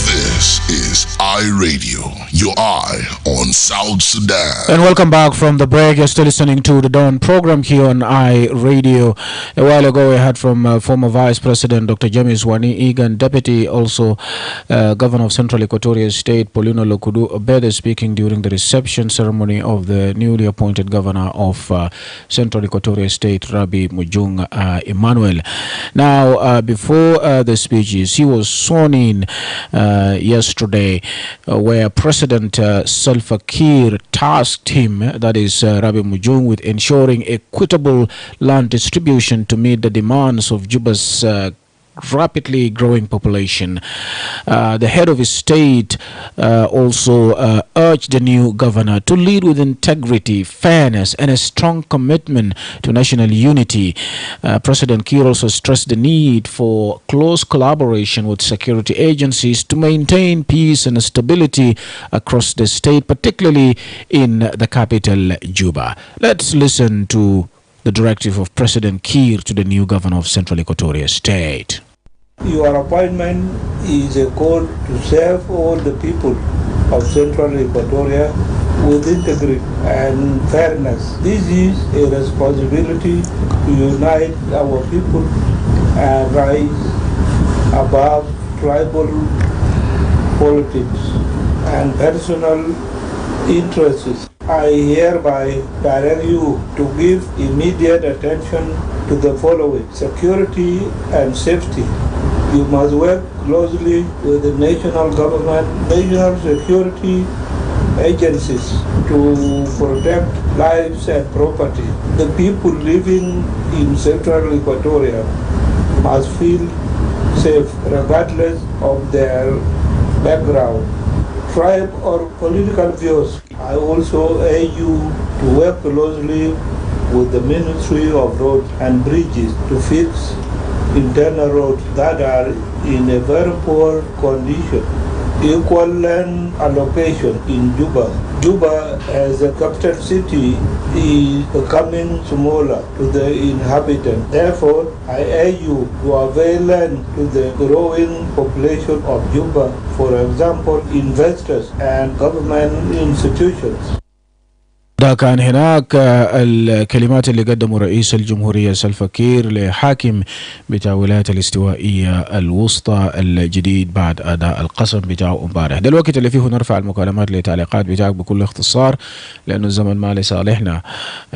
This is iRadio, your eye on South Sudan. And welcome back from the break. You're still listening to the Dawn program here on iRadio. A while ago, we heard from former Vice President Dr. James Wani Egan, Deputy also Governor of Central Equatoria State, Paulino Lokudu Obede, speaking during the reception ceremony of the newly appointed Governor of Central Equatoria State, Rabbi Mujung Emmanuel. Now, before the speeches, he was sworn in yesterday, where President Salva Kiir tasked him, that is Rabbi Mujung, with ensuring equitable land distribution to meet the demands of Juba's rapidly growing population. The head of his state also urged the new governor to lead with integrity, fairness, and a strong commitment to national unity. President Kiir also stressed the need for close collaboration with security agencies to maintain peace and stability across the state, particularly in the capital, Juba. Let's listen to the directive of President Kiir to the new governor of Central Equatoria State. Your appointment is a call to serve all the people of Central Equatoria with integrity and fairness. This is a responsibility to unite our people and rise above tribal politics and personal interests. I hereby direct you to give immediate attention to the following: security and safety. You must work closely with the national government, national security agencies to protect lives and property. The people living in Central Equatoria must feel safe regardless of their background, tribe, or political views. I also urge you to work closely with the Ministry of Roads and Bridges to fix internal roads that are in a very poor condition. Equal land allocation in Juba. Juba as a capital city is becoming smaller to the inhabitants. Therefore, I urge you to avail land to the growing population of Juba, for example, investors and government institutions. ده كان هناك الكلمات اللي قدمه رئيس الجمهورية سلفا كير لحاكم بتاع ولاية الاستوائية الوسطى الجديد بعد أداء القسم بتاعه امبارح. ده الوقت اللي فيه نرفع المكالمات لتعليقات بتاعك بكل اختصار لأنه الزمن ما لصالحنا.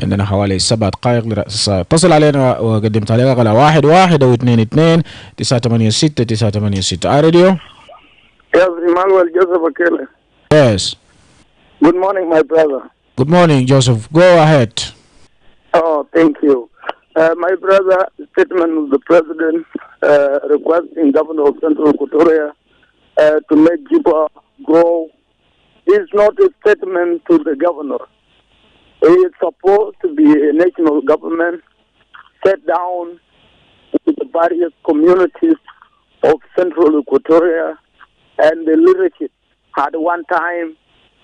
عندنا حوالي 7 دقائق لرأس الساعة. اتصل علينا وقدم تعليقك على 11 أو 22 986 986 راديو. Yes, Emmanuel Joseph Akile. Yes. Good morning, my brother. Good morning, Joseph. Go ahead. Oh, thank you. My brother, statement of the president requesting Governor of Central Equatoria to make Juba grow is not a statement to the governor. It is supposed to be a national government set down with the various communities of Central Equatoria and the leadership at one time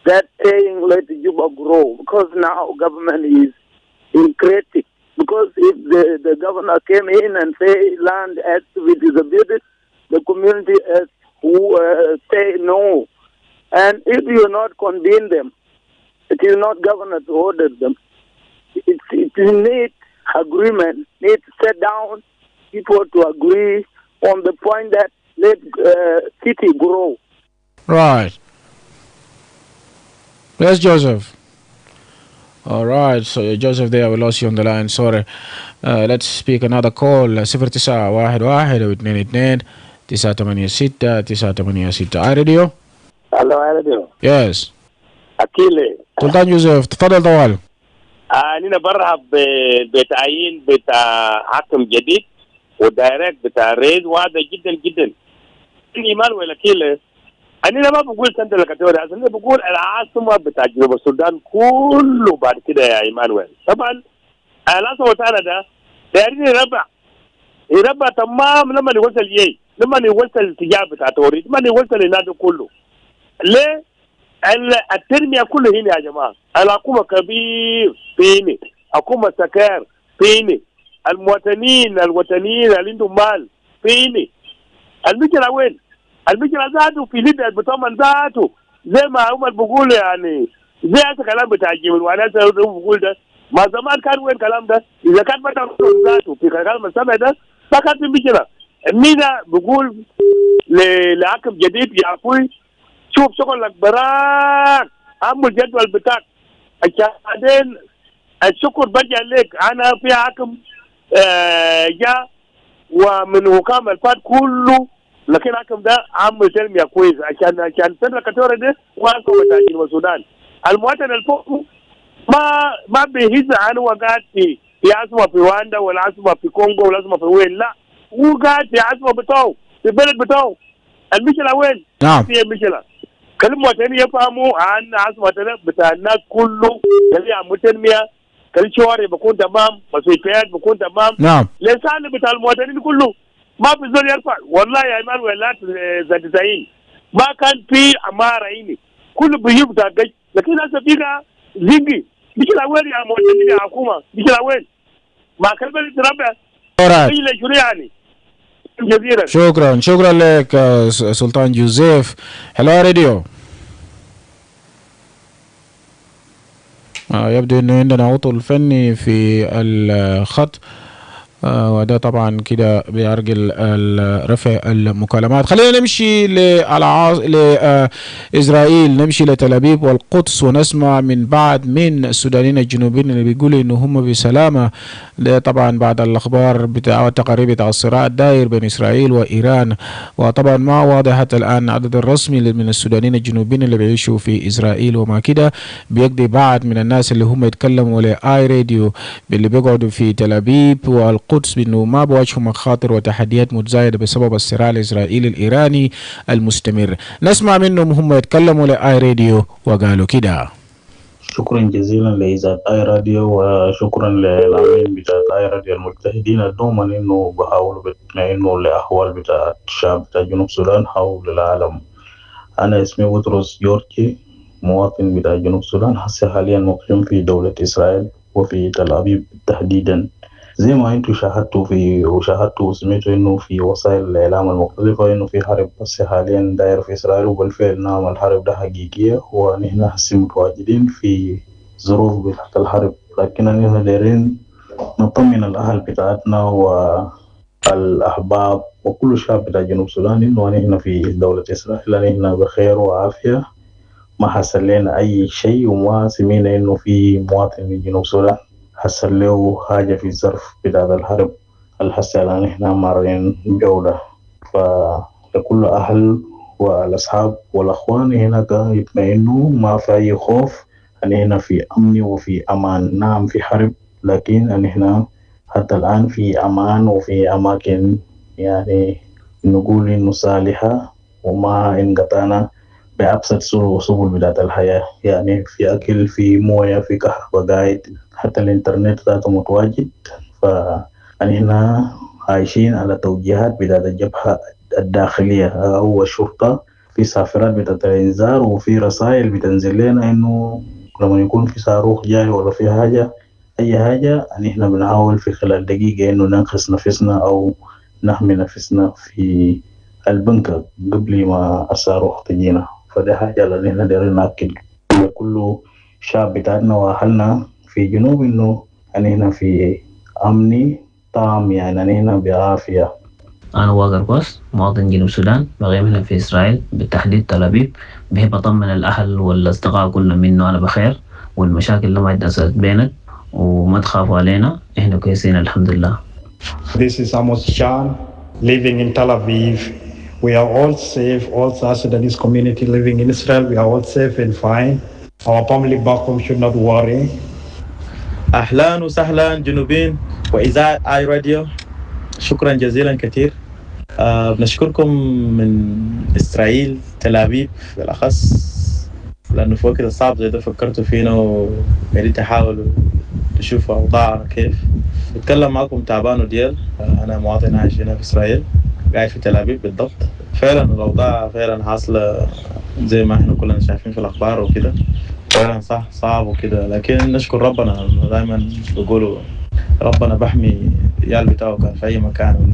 that saying let Juba grow, because now government is in critic. Because if the governor came in and say land has to be distributed, the community has who say no, And if you not convene them, it is not governor to order them. It needs agreement, needs to sit down, people to agree on the point that let city grow. Right. Yes, Joseph. All right, so Joseph there, we lost you on the line, sorry. Let's speak another call. 0911 986 986 Radio. Hello, Radio. Yes. Akile. سلطان يوسف تفضل طوال. أنا برحب بتعيين بتاع حكم جديد ودايركت بتاع ريد واضح جدا جدا. إيمانويل أكيله أنا ما بقول سنترال كاتوريا، أنا بقول العاصمة بتاع جنوب السودان كله بعد كده يا إيمانويل. طبعا العاصمة بتاعنا ده دايرين يربع تمام لما يوصل لما يوصل الاتجاه بتاع توريد لما يوصل النادي كله. ليه؟ الترمية كله هنا يا جماعة. الحكومة كبير فيني، حكومة سكر فيني، الوطنيين اللي عندهم مال فيني. المشكلة وين؟ المشكلة ذاته في ليبيا بتمن ذاته زي ما عمر بقول يعني زي هذا الكلام بتاع جيبل وانا بقول ده ما زمان كان وين الكلام ده؟ إذا كان بتاع ذاته في كلام السمع ده ما كان في مشكلة. مينا بقول لحكم جديد يا أخوي شوف شغلك براك عمل جدول بتاعك بعدين الشكر برجع لك. أنا في حكم جاء ومن حكام الفات كله لكن حكم ده عمل تنمية كويس عشان سنة كتورة ده وانكم بتاعين والسودان. المواطن الفوق ما بيهز عنه وقاعد في عاصمة في رواندا ولا عاصمة في كونغو ولا عاصمة في وين، لا هو قاعد في عاصمة بتاعه في بلد بتاعه. المشكلة وين؟ نعم. في المشكلة كلمة تانية يفهموا عن عاصمة بتاع الناس كله اللي عم تنمية كل شوارع بكون تمام، مستشفيات بكون تمام. نعم. لسان بتاع المواطنين كله ما في زول يرفع. والله يا إيمانويل لا زين ما كان في عمارة هنا كله بيجيب تاجج، لكن هسه فيها زنقي. مشكلة وين يا مواطنين يا حكومة؟ مشكلة وين؟ ما كان بلد ربع. إيه شو يعني؟ جزيرة. شكرا لك سلطان جوزيف. هلو راديو. يبدو انه عندنا عطل فني في الخط، وده طبعا كده بيعرقل رفع المكالمات. خلينا نمشي لإسرائيل، نمشي لتل أبيب والقدس ونسمع من بعض من السودانيين الجنوبيين اللي بيقولوا انه هم بسلامة. ده طبعا بعد الأخبار بتاع التقارير بتاع الصراع الداير بين إسرائيل وإيران، وطبعا ما واضح حتى الآن عدد الرسمي من السودانيين الجنوبيين اللي بيعيشوا في إسرائيل، وما كده بيقضي بعض من الناس اللي هم يتكلموا لآي راديو اللي بيقعدوا في تل أبيب والقدس بأنه ما بواجهوا مخاطر وتحديات متزايدة بسبب الصراع الإسرائيلي الإيراني المستمر. نسمع منهم هم يتكلموا لآي راديو وقالوا كده. شكرا جزيلا لإذاعة آي راديو وشكرا للعاملين بتاع آي راديو المجتهدين دوما إنه بحاولوا بيطمئنوا لأحوال بتاع الشعب بتاع جنوب السودان حول العالم. أنا اسمي بطرس جورجي، مواطن بتاع جنوب السودان، هسه حاليا مقيم في دولة إسرائيل وفي تل أبيب تحديدا. زي ما انتوا شاهدتوا وسمعتوا انه في وسائل الاعلام المختلفه انه في حرب بس حاليا داير في اسرائيل، وبالفعل نعم الحرب ده حقيقيه ونحن هسه متواجدين في ظروف بتاعت الحرب، لكننا دايرين نطمن الاهل بتاعتنا والاحباب وكل شعب بتاع جنوب السودان انه نحن في دوله اسرائيل نحن بخير وعافيه، ما حصل لنا اي شيء وما سمعنا انه في مواطن من جنوب السودان حصل له حاجة في الظرف بتاع الحرب الحصل لنا نحن مارين جودة. فكل أهل والأصحاب والأخوان هنا كانوا يطمئنوا ما في أي خوف، أن هنا في أمن وفي أمان. نعم في حرب لكن أن هنا حتى الآن في أمان وفي أماكن يعني نقول إنه صالحة وما انقطعنا بأبسط سبل بداية الحياة، يعني في أكل في موية في كهرباء قاعد حتى الإنترنت ذاته متواجد. فأننا عايشين على توجيهات بداية الجبهة الداخلية أو الشرطة، في سافرات بداية الإنذار وفي رسائل بتنزل لنا إنه لما يكون في صاروخ جاي ولا في حاجة أي حاجة نحن بنحاول في خلال دقيقة إنه ننقذ نفسنا أو نحمي نفسنا في البنكة قبل ما الصاروخ تجينا. فده حاجة اللي نحن دايرين نأكد لكل شعب بتاعنا وأهلنا في جنوب إنه نحن في أمن تام، يعني نحن بعافية. أنا واقر بوس مواطن جنوب السودان بقيم هنا في إسرائيل بالتحديد تل أبيب. بحب أطمن الأهل والأصدقاء كلهم إنه أنا بخير والمشاكل لما اتأثرت بينك وما تخافوا علينا، إحنا كويسين الحمد لله. This is Amos Chan living in Tel Aviv. We are all safe, all South Sudanese community living in Israel. We are all safe and fine. Our family back home should not worry. أهلا وسهلا جنوبين وإذاعة آي راديو، شكرا جزيلا كثير. بنشكركم من إسرائيل تل أبيب بالأخص، لأنه في وقت صعب زي ده فكرتوا فينا وقاعدين تحاولوا تشوفوا أوضاعنا كيف. بتكلم معكم تعبان وديال، أنا مواطن عايش هنا في إسرائيل قاعد في تل أبيب بالضبط. فعلا الأوضاع فعلا حاصلة زي ما احنا كلنا شايفين في الأخبار وكده، فعلا صح صعب وكده، لكن نشكر ربنا. دائما بيقولوا ربنا بحمي عيال بتاعه كان في أي مكان.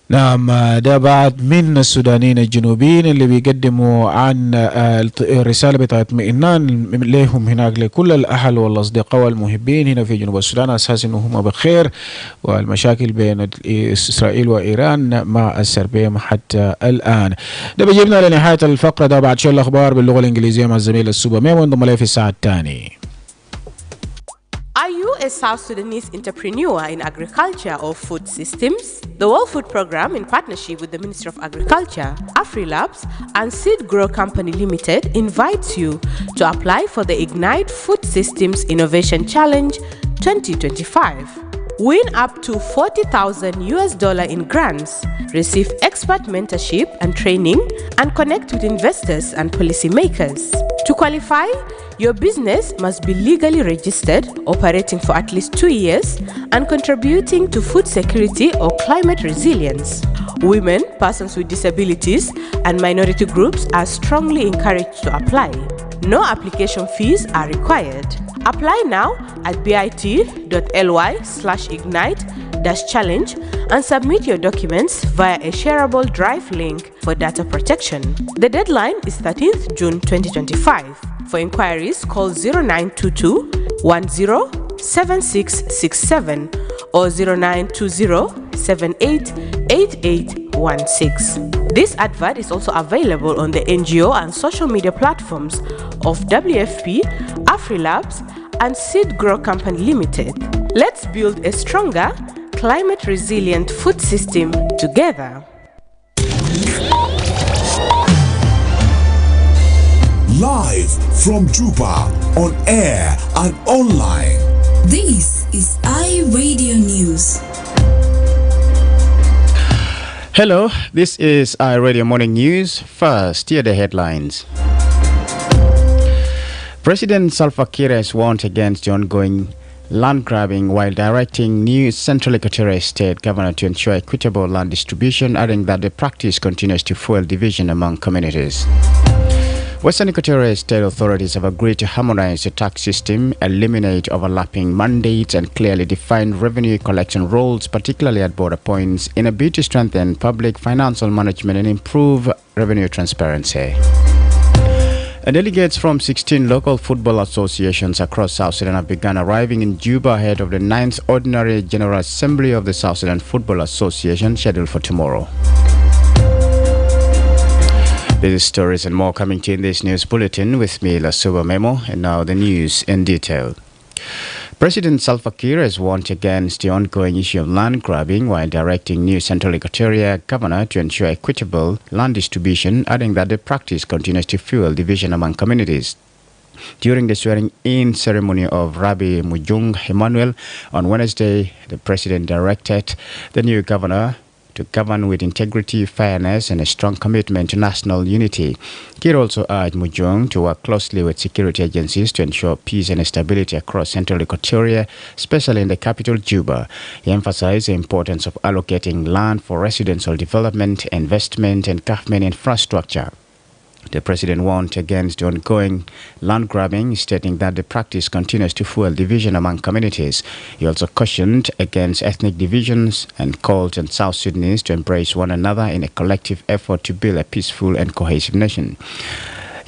نعم، ده بعد من السودانيين الجنوبيين اللي بيقدموا عن الرسالة بتاعت اطمئنان لهم هناك لكل الأهل والأصدقاء والمحبين هنا في جنوب السودان، أساس إنه هم بخير والمشاكل بين إسرائيل وإيران ما أثر بهم حتى الآن. ده بيجيبنا لنهاية الفقرة ده بعد شيء الأخبار باللغة الإنجليزية مع الزميل السوبر ميمو، وانضم إليه في الساعة الثانية. Are you a South Sudanese entrepreneur in agriculture or food systems? The World Food Program, in partnership with the Ministry of Agriculture, AfriLabs, and Seed Grow Company Limited, invites you to apply for the Ignite Food Systems Innovation Challenge 2025. Win up to $40,000 in grants, receive expert mentorship and training, and connect with investors and policymakers. To qualify, your business must be legally registered, operating for at least 2 years, and contributing to food security or climate resilience. Women, persons with disabilities, and minority groups are strongly encouraged to apply. No application fees are required. Apply now at bit.ly/ignite-challenge and submit your documents via a shareable drive link for data protection. The deadline is 13th June 2025. For inquiries, call 0922 107667 or 0920 788816. This advert is also available on the NGO and social media platforms of WFP, AfriLabs, and Seed Grow Company Limited. Let's build a stronger, climate-resilient food system together. Live from Juba, on air and online. This is iRadio News. Hello, this is iRadio Morning News. First, here are the headlines. President Salva Kiir has warned against the ongoing land grabbing while directing new Central Equatorial State governor to ensure equitable land distribution, adding that the practice continues to fuel division among communities. Western Equatorial State authorities have agreed to harmonize the tax system, eliminate overlapping mandates, and clearly define revenue collection roles, particularly at border points, in a bid to strengthen public financial management and improve revenue transparency. Delegates from 16 local football associations across South Sudan have begun arriving in Juba ahead of the 9th Ordinary General Assembly of the South Sudan Football Association scheduled for tomorrow. These stories and more coming to you in this news bulletin with me, Lasuba Memo, and now the news in detail. President Salva Kiir has warned against the ongoing issue of land grabbing while directing new Central Equatoria governor to ensure equitable land distribution, adding that the practice continues to fuel division among communities. During the swearing-in ceremony of Rabbi Mujung Emmanuel on Wednesday, the president directed the new governor to govern with integrity, fairness, and a strong commitment to national unity. Kiir also urged Mujung to work closely with security agencies to ensure peace and stability across Central Equatoria, especially in the capital, Juba. He emphasized the importance of allocating land for residential development, investment, and government infrastructure. The president warned against the ongoing land grabbing, stating that the practice continues to fuel division among communities. He also cautioned against ethnic divisions and called on South Sudanese to embrace one another in a collective effort to build a peaceful and cohesive nation.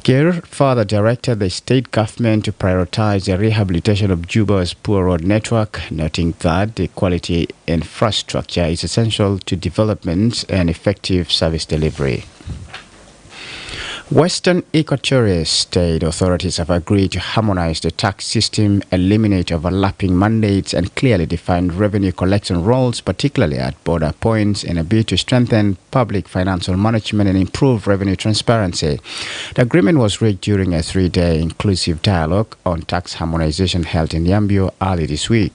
Kir further directed the state government to prioritize the rehabilitation of Juba's poor road network, noting that the quality infrastructure is essential to development and effective service delivery. Western Equatorial State authorities have agreed to harmonize the tax system, eliminate overlapping mandates, and clearly define revenue collection roles, particularly at border points, in a bid to strengthen public financial management and improve revenue transparency. The agreement was reached during a 3-day inclusive dialogue on tax harmonization held in Yambio early this week.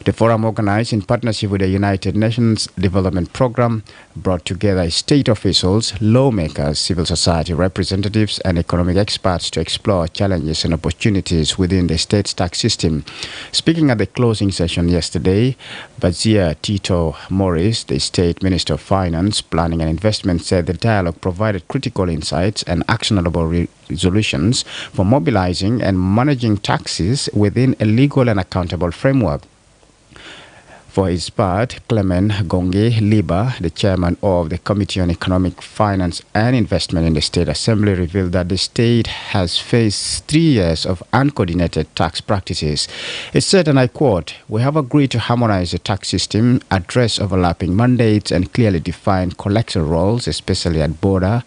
The forum, organized in partnership with the United Nations Development Programme, brought together state officials, lawmakers, civil society representatives, and economic experts to explore challenges and opportunities within the state's tax system. Speaking at the closing session yesterday, Bazia Tito Morris, the State Minister of Finance, Planning and Investment, said the dialogue provided critical insights and actionable resolutions for mobilizing and managing taxes within a legal and accountable framework. For his part, Clement Gonge Liba, the chairman of the Committee on Economic, Finance and Investment in the State Assembly, revealed that the state has faced 3 years of uncoordinated tax practices. It said, and I quote, "We have agreed to harmonize the tax system, address overlapping mandates, and clearly define collection roles, especially at border,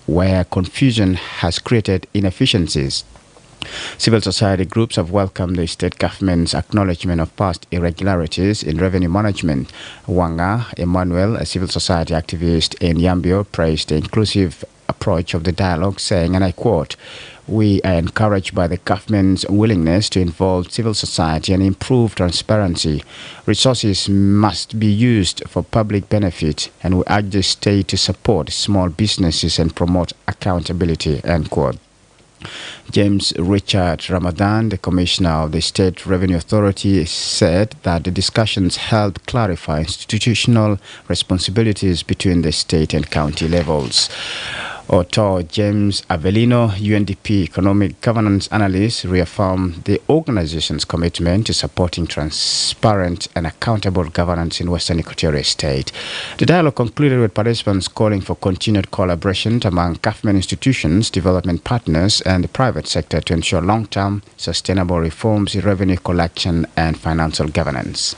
where confusion has created inefficiencies." Civil society groups have welcomed the state government's acknowledgement of past irregularities in revenue management. Wanga Emmanuel, a civil society activist in Yambio, praised the inclusive approach of the dialogue, saying, and I quote, "We are encouraged by the government's willingness to involve civil society and improve transparency. Resources must be used for public benefit, and we urge the state to support small businesses and promote accountability," end quote. James Richard Ramadan, the Commissioner of the State Revenue Authority, said that the discussions helped clarify institutional responsibilities between the state and county levels. Author James Avellino, UNDP economic governance analyst, reaffirmed the organization's commitment to supporting transparent and accountable governance in Western Equatorial State. The dialogue concluded with participants calling for continued collaboration among government institutions, development partners, and the private sector to ensure long-term sustainable reforms in revenue collection and financial governance.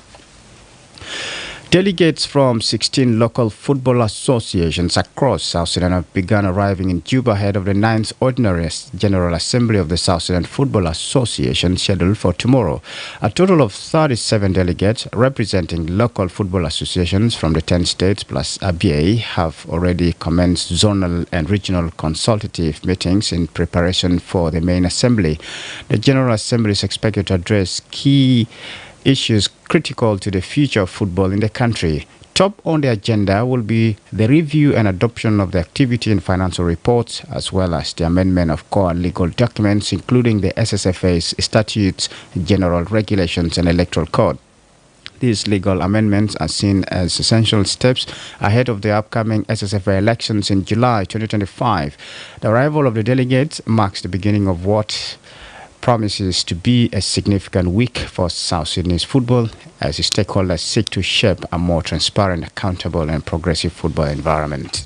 Delegates from 16 local football associations across South Sudan have begun arriving in Juba ahead of the 9th Ordinary General Assembly of the South Sudan Football Association scheduled for tomorrow. A total of 37 delegates representing local football associations from the 10 states plus ABA have already commenced zonal and regional consultative meetings in preparation for the main assembly. The General Assembly is expected to address key issues critical to the future of football in the country. Top on the agenda will be the review and adoption of the activity and financial reports, as well as the amendment of core legal documents, including the SSFA's statutes, general regulations, and electoral code. These legal amendments are seen as essential steps ahead of the upcoming SSFA elections in July 2025. The arrival of the delegates marks the beginning of what promises to be a significant week for South Sudanese football as stakeholders seek to shape a more transparent, accountable, and progressive football environment.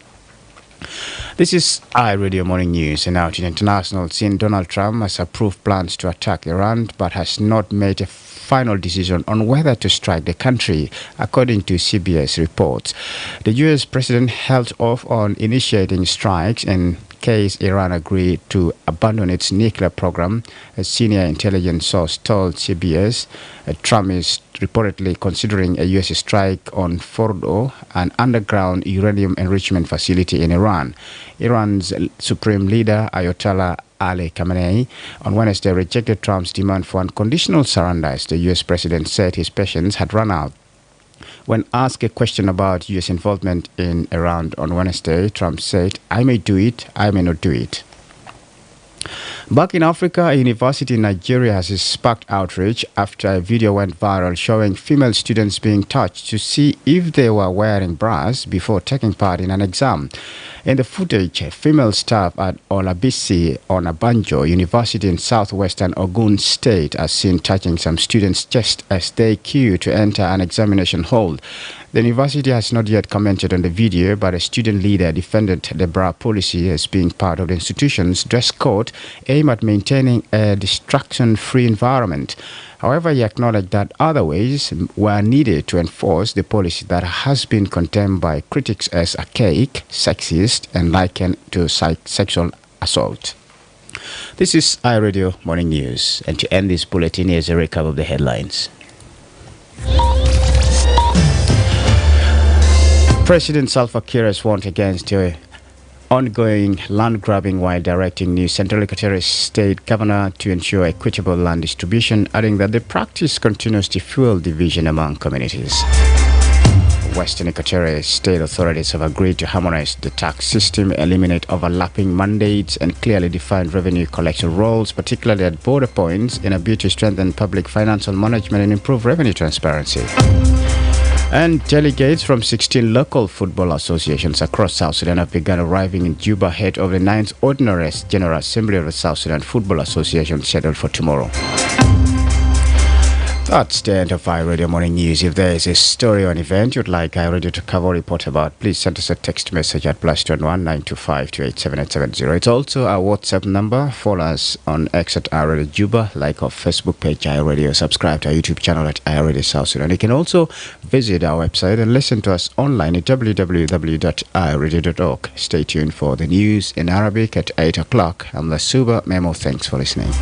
This is iRadio Morning News. And now to the international scene. Donald Trump has approved plans to attack Iran but has not made a final decision on whether to strike the country, according to CBS reports. The U.S. president held off on initiating strikes in case Iran agreed to abandon its nuclear program. A senior intelligence source told CBS Trump is reportedly considering a U.S. strike on Fordo, an underground uranium enrichment facility in Iran. Iran's supreme leader, Ayatollah Ali Khamenei, on Wednesday rejected Trump's demand for unconditional surrender as the U.S. president said his patience had run out. When asked a question about U.S. involvement in Iran on Wednesday, Trump said, "I may do it, I may not do it." Back in Africa, a university in Nigeria has sparked outrage after a video went viral showing female students being touched to see if they were wearing bras before taking part in an exam. In the footage, female staff at Olabisi Onabanjo University in southwestern Ogun State are seen touching some students' chest as they queue to enter an examination hall. The university has not yet commented on the video, but a student leader defended the bra policy as being part of the institution's dress code aimed at maintaining a distraction-free environment. However, he acknowledged that other ways were needed to enforce the policy that has been condemned by critics as archaic, sexist, and likened to sexual assault. This is iRadio Morning News, and to end this bulletin, here's a recap of the headlines. President Salva Kiir has warned against ongoing land grabbing while directing new Central Equatorial State Governor to ensure equitable land distribution, adding that the practice continues to fuel division among communities. Western Equatorial State authorities have agreed to harmonize the tax system, eliminate overlapping mandates, and clearly define revenue collection roles, particularly at border points, in a bid to strengthen public financial management and improve revenue transparency. And delegates from 16 local football associations across South Sudan have begun arriving in Juba ahead of the 9th Ordinary General Assembly of the South Sudan Football Association scheduled for tomorrow. That's the end of iRadio Morning News. If there is a story or an event you'd like iRadio to cover or report about, please send us a text message at +21 925 287 It's also our WhatsApp number. Follow us on X at iRadio Juba, like our Facebook page iRadio, subscribe to our YouTube channel at iRadio South Sudan. You can also visit our website and listen to us online at www.iradio.org. Stay tuned for the news in Arabic at 8 o'clock. I'm Lasuba Memo. Thanks for listening.